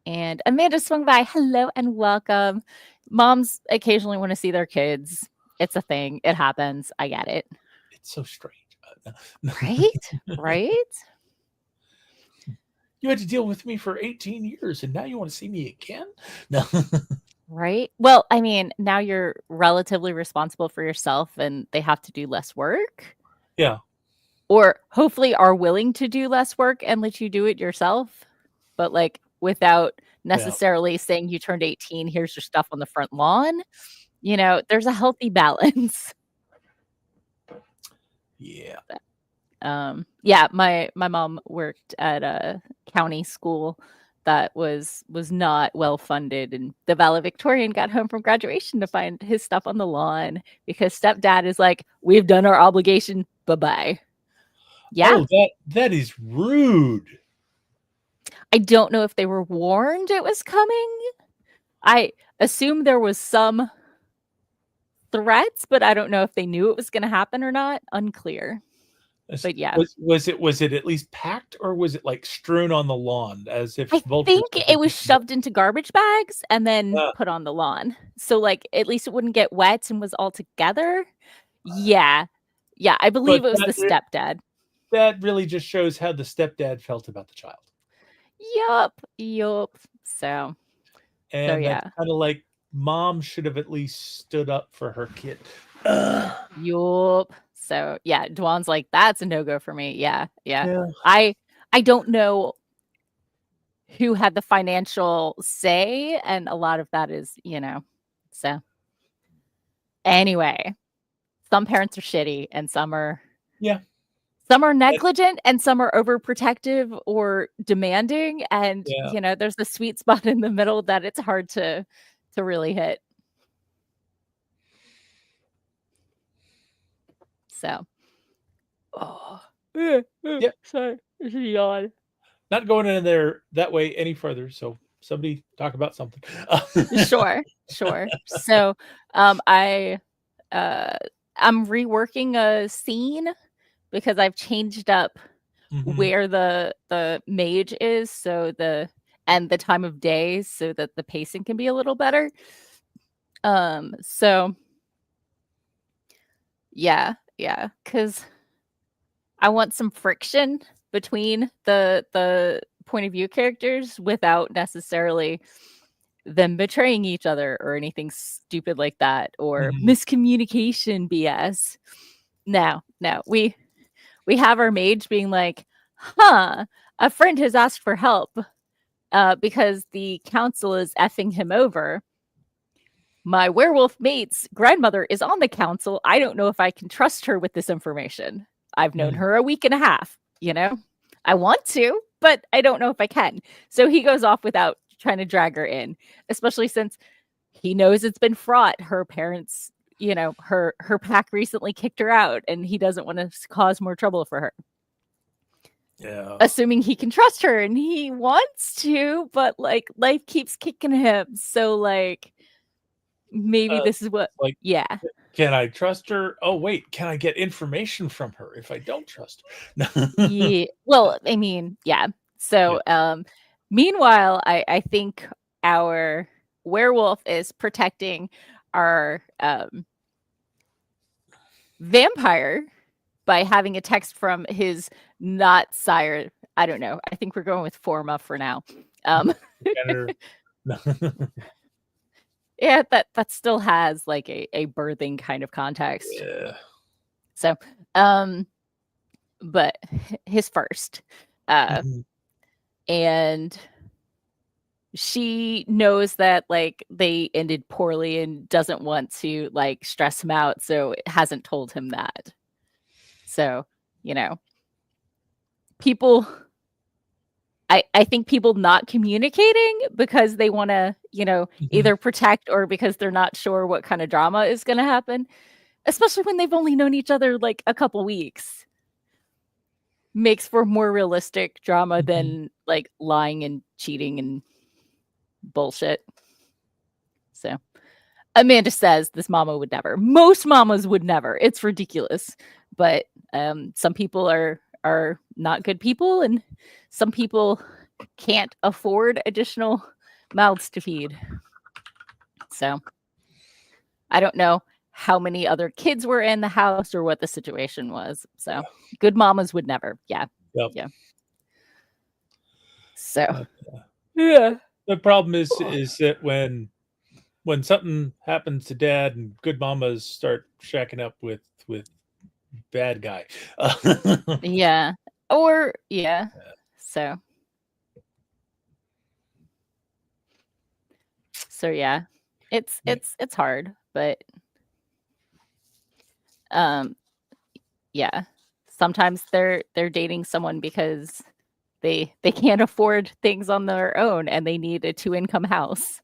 And Amanda swung by, hello and welcome. Moms occasionally want to see their kids. It's a thing. It happens. I get it. it's so strange. Right? Right? You had to deal with me for 18 years, and now you want to see me again? No. Right. Well, I mean, now you're relatively responsible for yourself and they have to do less work, Yeah, or hopefully are willing to do less work and let you do it yourself, but like without yeah, necessarily saying you turned 18, here's your stuff on the front lawn. There's a healthy balance. yeah. Yeah, my mom worked at a county school that was not well funded, and the valedictorian got home from graduation to find his stuff on the lawn because stepdad is like, we've done our obligation, bye-bye. Yeah, Oh, that is rude. I don't know if they were warned it was coming. I assume there was some threats, but I don't know if they knew it was going to happen or not. Unclear. But yeah, Was it at least packed, or was it like strewn on the lawn as if I vultures think had it been was picking it up? shoved into garbage bags and then Uh, put on the lawn. So, like, at least it wouldn't get wet and was all together. Yeah. Yeah, I but believe it was the stepdad. that really just shows how the stepdad felt about the child. Yup. Yup. So And that's yeah. kind of like, mom should have at least stood up for her kid. Yup. So yeah, Dwan's like, that's a no-go for me. Yeah, yeah. Yeah. I don't know who had the financial say, and a lot of that is, so anyway. Some parents are shitty and Yeah. some are negligent and some are overprotective or demanding, and Yeah. there's the sweet spot in the middle that it's hard to really hit. So, oh, Yep. sorry, it's a yawn. Not going in there that way any further. So somebody talk about something. Sure, sure. So, I uh I'm reworking a scene because I've changed up Mhm. where the mage is, and the time of day so that the pacing can be a little better. So yeah, because I want some friction between the point of view characters without necessarily them betraying each other or anything stupid like that, or Mhm. miscommunication BS. No, we have our mage being like, huh, a friend has asked for help because the council is effing him over. my werewolf mate's grandmother is on the council. I don't know if I can trust her with this information. I've known her a week and a half, I want to, but I don't know if I can. So he goes off without trying to drag her in, especially since he knows it's been fraught. Her parents, her pack recently kicked her out, and he doesn't want to cause more trouble for her. Yeah. Assuming he can trust her, and he wants to, but like life keeps kicking him. So like maybe this is what Like, yeah. can I trust her? Oh, wait, can I get information from her if I don't trust her? Yeah. Well, I mean, yeah. So meanwhile, I think our werewolf is protecting our vampire by having a text from his not sire. I don't know. I think we're going with Forma for now. Yeah, that still has like a birthing kind of context. Yeah. So, but his first, and she knows that like they ended poorly and doesn't want to like stress him out, so hasn't told him that. So, people I think people not communicating because they want to, either protect or because they're not sure what kind of drama is going to happen, especially when they've only known each other like a couple weeks, makes for more realistic drama than like lying and cheating and bullshit. So Amanda says this mama would never. Most mamas would never. It's ridiculous. But some people are not good people, and some people can't afford additional mouths to feed. So I don't know how many other kids were in the house or what the situation was. So good mamas would never. Yeah. Yep. Yeah. So yeah. The problem is that when something happens to dad and good mamas start shacking up with bad guy. Yeah. Or yeah. So yeah. It's hard, but yeah. Sometimes they're dating someone because they can't afford things on their own and they need a 2-income house.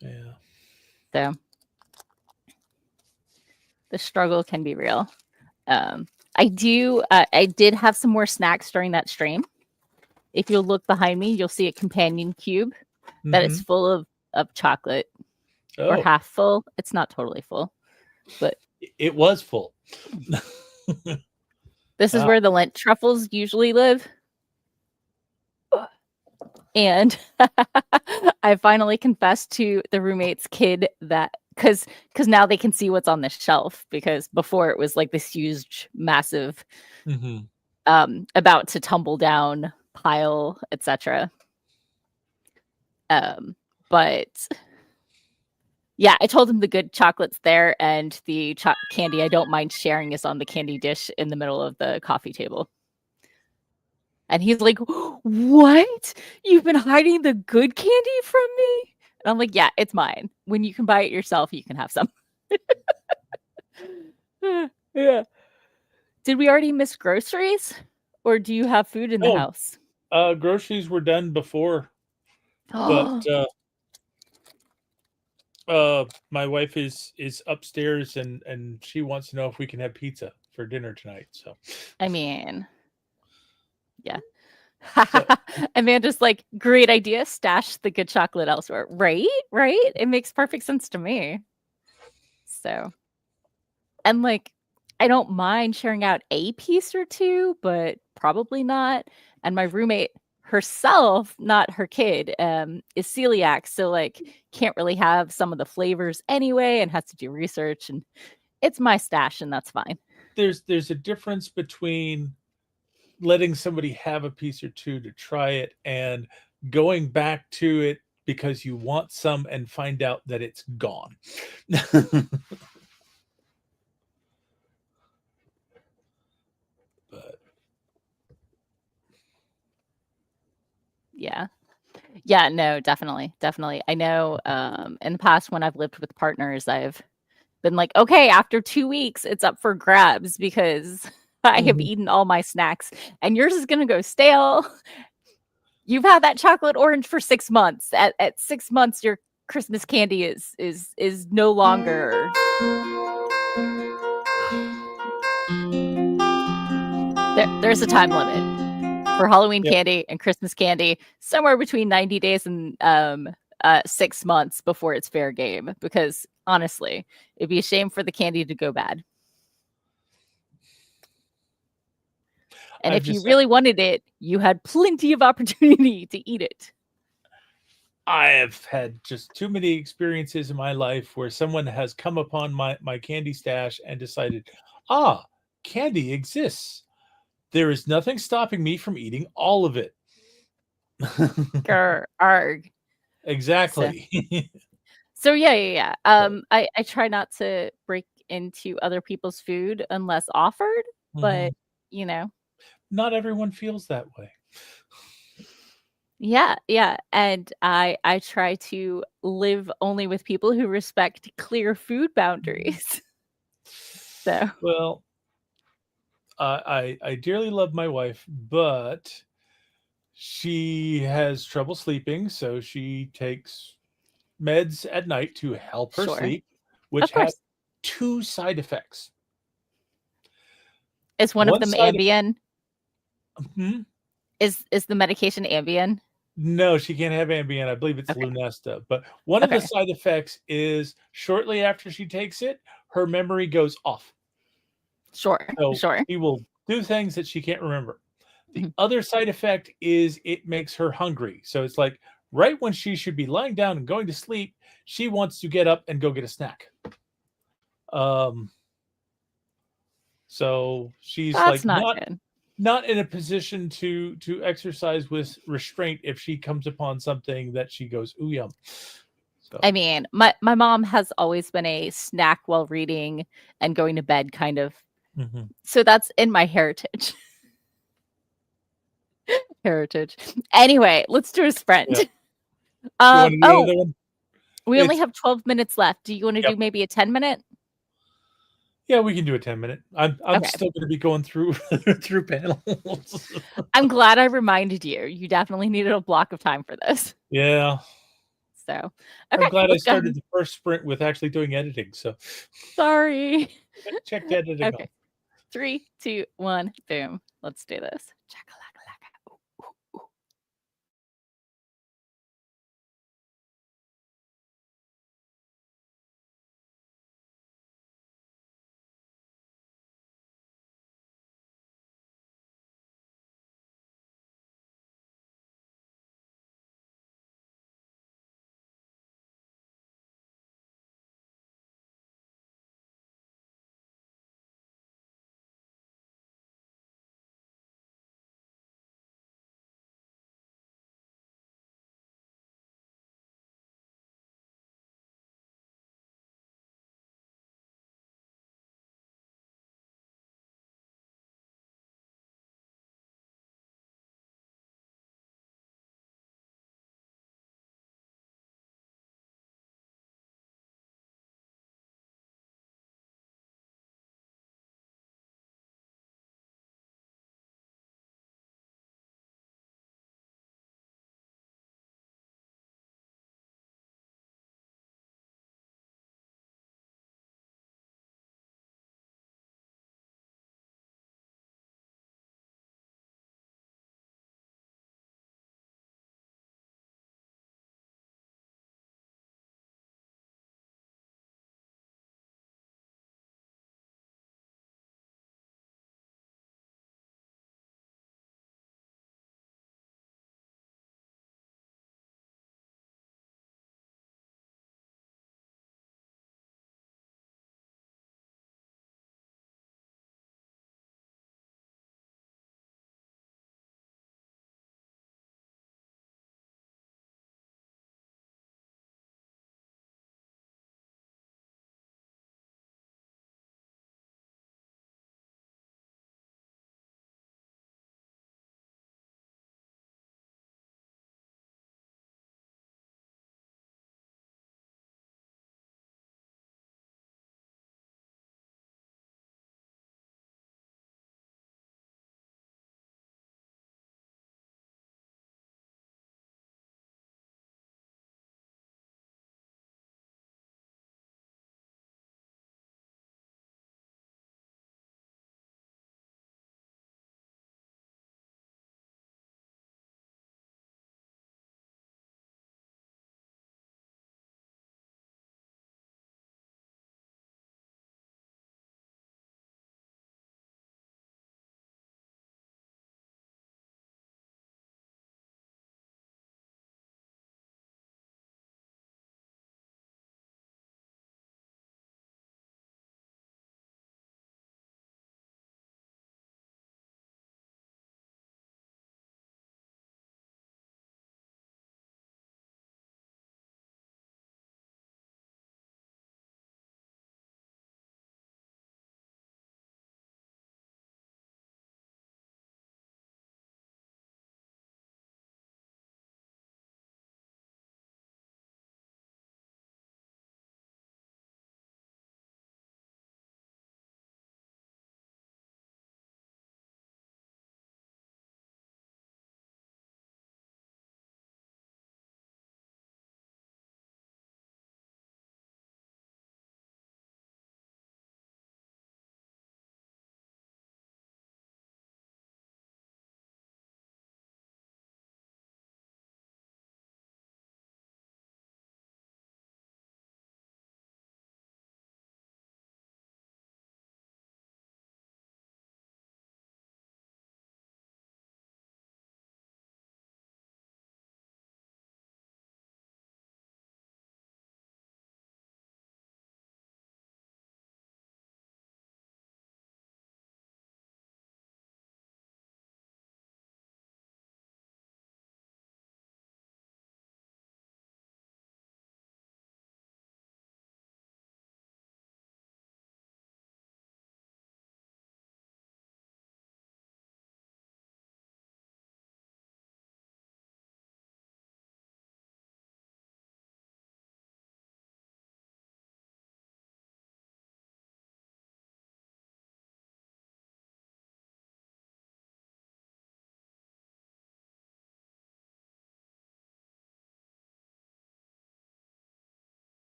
Yeah. So the struggle can be real. I did have some more snacks during that stream. If you'll look behind me, you'll see a companion cube that is full of chocolate, or half full. It's not totally full, but it was full. This is where the Lent truffles usually live. And I finally confessed to the roommate's kid that because now they can see what's on the shelf, because before it was like this huge, massive, about to tumble down pile, etc. But yeah, I told him the good chocolate's there, and the candy I don't mind sharing is on the candy dish in the middle of the coffee table. And he's like, "What? You've been hiding the good candy from me?" And I'm like, "Yeah, it's mine. When you can buy it yourself, you can have some." Yeah. Did we already miss groceries? Or do you have food in the house? Groceries were done before. But my wife is upstairs and she wants to know if we can have pizza for dinner tonight. So I mean, yeah. So, Amanda's like, great idea. Stash the good chocolate elsewhere. Right? It makes perfect sense to me. So, and like, I don't mind sharing out a piece or two, but probably not. And my roommate herself, not her kid, is celiac. So like, can't really have some of the flavors anyway, and has to do research. And it's my stash, and that's fine. There's a difference between letting somebody have a piece or two to try it and going back to it because you want some and find out that it's gone. But yeah, Yeah, no, definitely, definitely. I know, in the past when I've lived with partners, I've been like, "Okay, after 2 weeks, it's up for grabs because I have Mhm. eaten all my snacks and yours is gonna go stale. You've had that chocolate orange for 6 months. At 6 months, your Christmas candy is no longer." There's a time limit for Halloween Yep, candy and Christmas candy, somewhere between 90 days and, 6 months before it's fair game, because, honestly, it'd be a shame for the candy to go bad. And I've if you just really wanted it, you had plenty of opportunity to eat it. I have had just too many experiences in my life where someone has come upon my candy stash and decided, "Ah, candy exists. There is nothing stopping me from eating all of it." Grr, arg. So Exactly. so yeah, yeah, yeah. So, I try not to break into other people's food unless offered, but, mhm. you know. Not everyone feels that way. Yeah, yeah, and I try to live only with people who respect clear food Mhm. boundaries. So, Well, I dearly love my wife, but she has trouble sleeping, so she takes meds at night to help her sure. sleep, Of which have course. 2 side effects. Is one of One them side of Ambien? mhm. Is the medication Ambien? No, she can't have Ambien, I believe it's Okay, Lunesta, but one of the okay. side effects is shortly after she takes it, her memory goes off. Sure, So, sure. she will do things that she can't remember. The Mhm. other side effect is it makes her hungry. So it's like right when she should be lying down and going to sleep, she wants to get up and go get a snack. Um, so she's That's like not good. not in a position to exercise with restraint if she comes upon something that she goes, "Ooh, yum." I So, mean, my mom has always been a snack while reading and going to bed kind of, mhm, so that's in my heritage. Heritage. Anyway, let's do a yeah. sprint. You wanna do Oh, another one? we only It's have 12 minutes left. Do you wanna yep. do maybe a 10-minute? Yeah, we can do a 10-minute. I'm Okay. still gonna be going through through panels. I'm glad I reminded you. You definitely needed a block of time for this. Yeah. So, I'm okay, glad I let's go started ahead. the first sprint with actually doing editing, so Sorry. checked editing off. Okay. 3, 2, 1, boom. Let's do this. Chakalaka.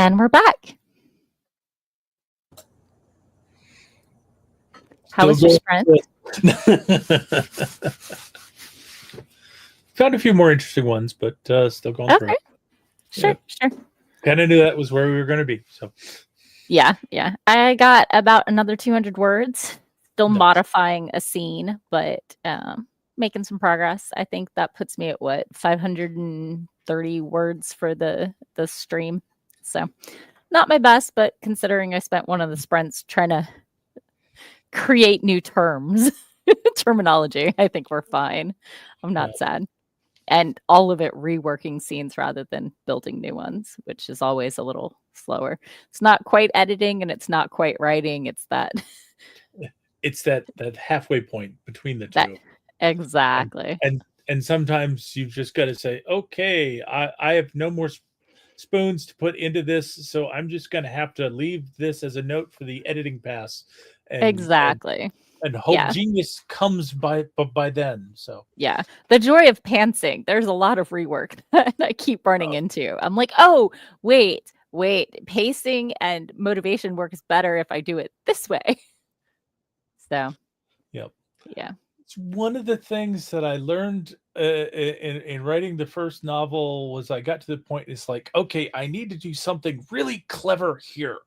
And we're back. How was your sprint? Found a few more interesting ones, but still going through it. Sure. Kind of knew that was where we were going to be. So yeah. I got about another 200 words. Still modifying a scene, but making some progress. I think that puts me at 530 words for the stream. So not my best, but considering I spent one of the sprints trying to create new terms, terminology, I think we're fine. I'm not sad. And all of it reworking scenes rather than building new ones, which is always a little slower. It's not quite editing and it's not quite writing. It's that halfway point between the two. Exactly. And sometimes you've just got to say, okay, I have no more spoons to put into this, so I'm just going to have to leave this as a note for the editing pass. Exactly. And hope genius comes by then. So yeah, the joy of pantsing. There's a lot of rework that I keep running into. I'm like, oh, wait, pacing and motivation works better if I do it this way. So, yeah, it's one of the things that I learned in writing the first novel was I got to the point. It's like, okay, I need to do something really clever here.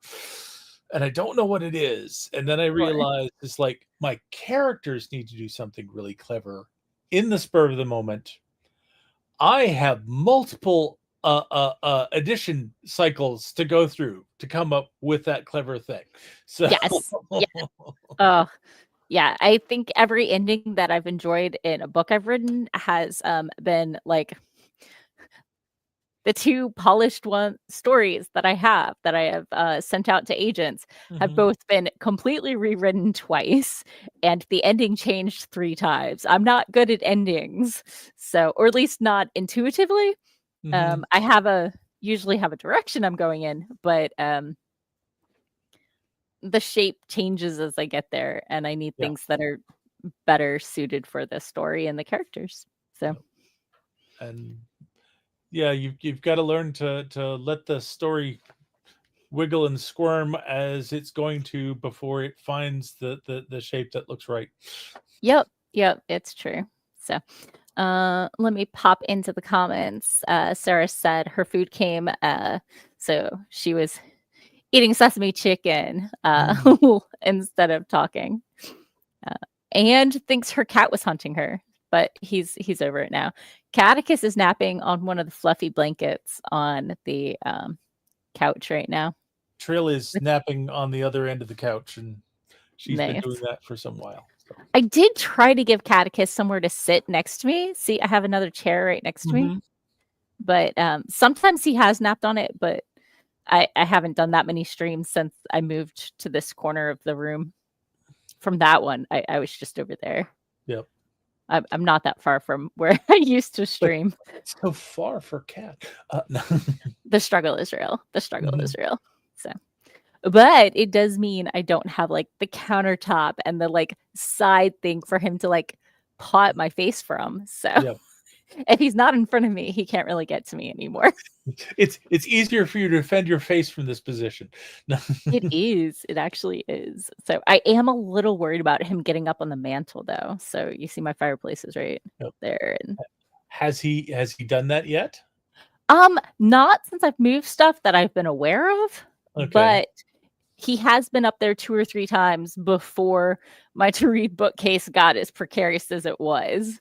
And I don't know what it is. And then I realized it's like my characters need to do something really clever in the spur of the moment. I have multiple addition cycles to go through to come up with that clever thing. So yes. Yeah, I think every ending that I've enjoyed in a book I've written has been like the two polished stories that I have sent out to agents have both been completely rewritten twice, and the ending changed 3 times. I'm not good at endings, or at least not intuitively. I usually have a direction I'm going in, but the shape changes as I get there, and I need things that are better suited for the story and the characters. So, and you've got to learn to let the story wiggle and squirm as it's going to before it finds the shape that looks right. Yep, it's true. So, let me pop into the comments. Sarah said her food came, so she was eating sesame chicken instead of talking, and thinks her cat was hunting her, but he's over it now. Catticus is napping on one of the fluffy blankets on the couch right now. Trill is napping on the other end of the couch, and she's been doing that for some while. So. I did try to give Catticus somewhere to sit next to me. See, I have another chair right next to me. But sometimes he has napped on it, but I haven't done that many streams since I moved to this corner of the room. From that one, I was just over there. Yep. I'm not that far from where I used to stream. It's so far for cat. No. The struggle is real. Is real. So, but it does mean I don't have like the countertop and the like side thing for him to like paw at my face from. So if he's not in front of me, he can't really get to me anymore. It's easier for you to defend your face from this position. It is. It actually is. So I am a little worried about him getting up on the mantle, though. So you see my fireplace is right there. And has he done that yet? Not since I've moved stuff that I've been aware of. Okay. But he has been up there 2 or 3 times before my to-read bookcase got as precarious as it was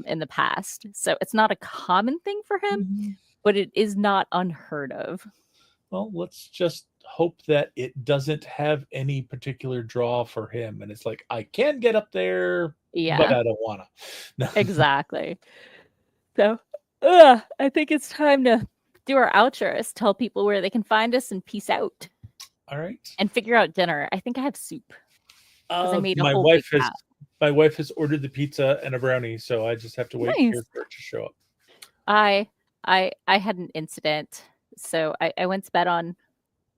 in the past. So it's not a common thing for him, but it is not unheard of. Well, let's just hope that it doesn't have any particular draw for him. And it's like, I can get up there, but I don't want to. Exactly. So I think it's time to do our outros, tell people where they can find us, and peace out. All right. And figure out dinner. I think I have soup. I made my wife has ordered the pizza and a brownie, so I just have to wait here for it to show up. I had an incident. So I went to bed on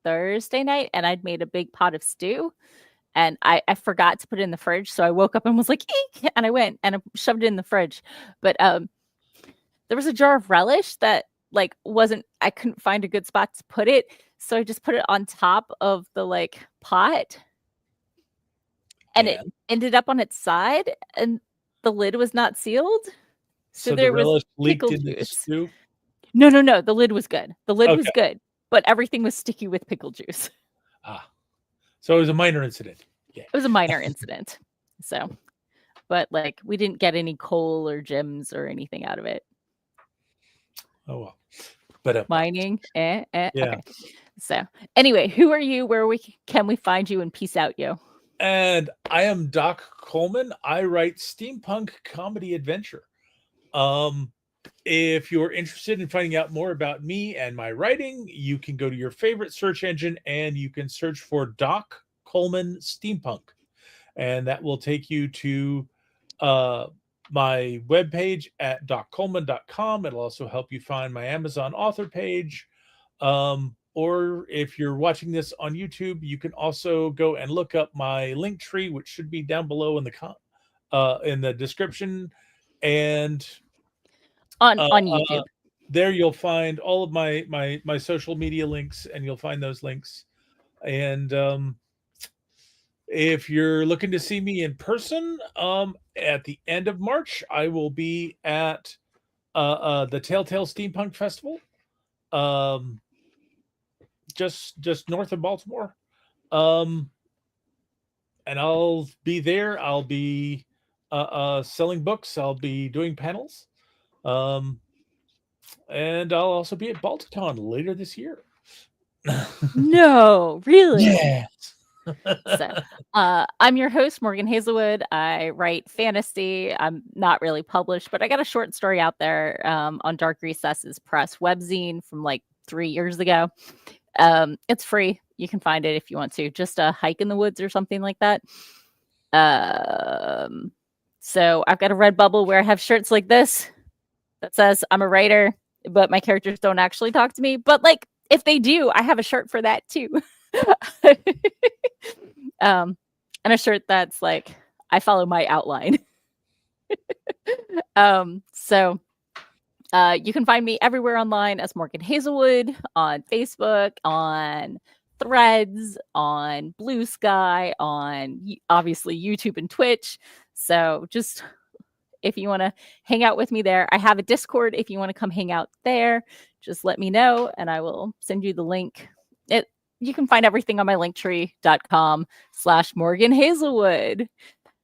Thursday night and I'd made a big pot of stew and I forgot to put it in the fridge. So I woke up and was like, eek! And I went and I shoved it in the fridge. But there was a jar of relish that I couldn't find a good spot to put it. So I just put it on top of the like pot, and it ended up on its side, and the lid was not sealed. So So the there was relish leaked pickle in the juice. stew? No, no, no. The lid was good. The lid was Okay. good, but everything was sticky with pickle juice. Ah. So it was a minor incident. Yeah. It was a minor incident. So, but like we didn't get any coal or gems or anything out of it. Oh well. But Mining. yeah. Okay. So anyway, who are you? Where can we find you? And peace out, yo. And I am Doc Coleman. I write steampunk comedy adventure. If you're interested in finding out more about me and my writing, you can go to your favorite search engine and you can search for Doc Coleman Steampunk. And that will take you to my webpage at doccoleman.com. It'll also help you find my Amazon author page. Or if you're watching this on YouTube, you can also go and look up my link tree, which should be down below in the description. And on YouTube. There you'll find all of my social media links, and you'll find those links. And if you're looking to see me in person, at the end of March, I will be at the Telltale Steampunk Festival, just north of Baltimore. And I'll be there. I'll be selling books. I'll be doing panels. And I'll also be at Balticon later this year. No, really? Yeah. So, I'm your host, Morgan Hazelwood. I write fantasy. I'm not really published, but I got a short story out there on Dark Recesses Press webzine from like 3 years ago. It's free. You can find it if you want to. Just a hike in the woods or something like that. So I've got a Redbubble where I have shirts like this that says I'm a writer, but my characters don't actually talk to me. But like, if they do, I have a shirt for that too. And a shirt that's like, I follow my outline. So you can find me everywhere online as Morgan Hazelwood, on Facebook, on Threads, on Blue Sky, on obviously YouTube and Twitch. So just if you want to hang out with me there, I have a Discord. If you want to come hang out there, just let me know and I will send you the link. You can find everything on my linktree.com/Morgan Hazelwood.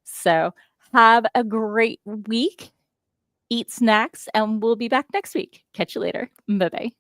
So have a great week. Eat snacks, and we'll be back next week. Catch you later. Bye-bye.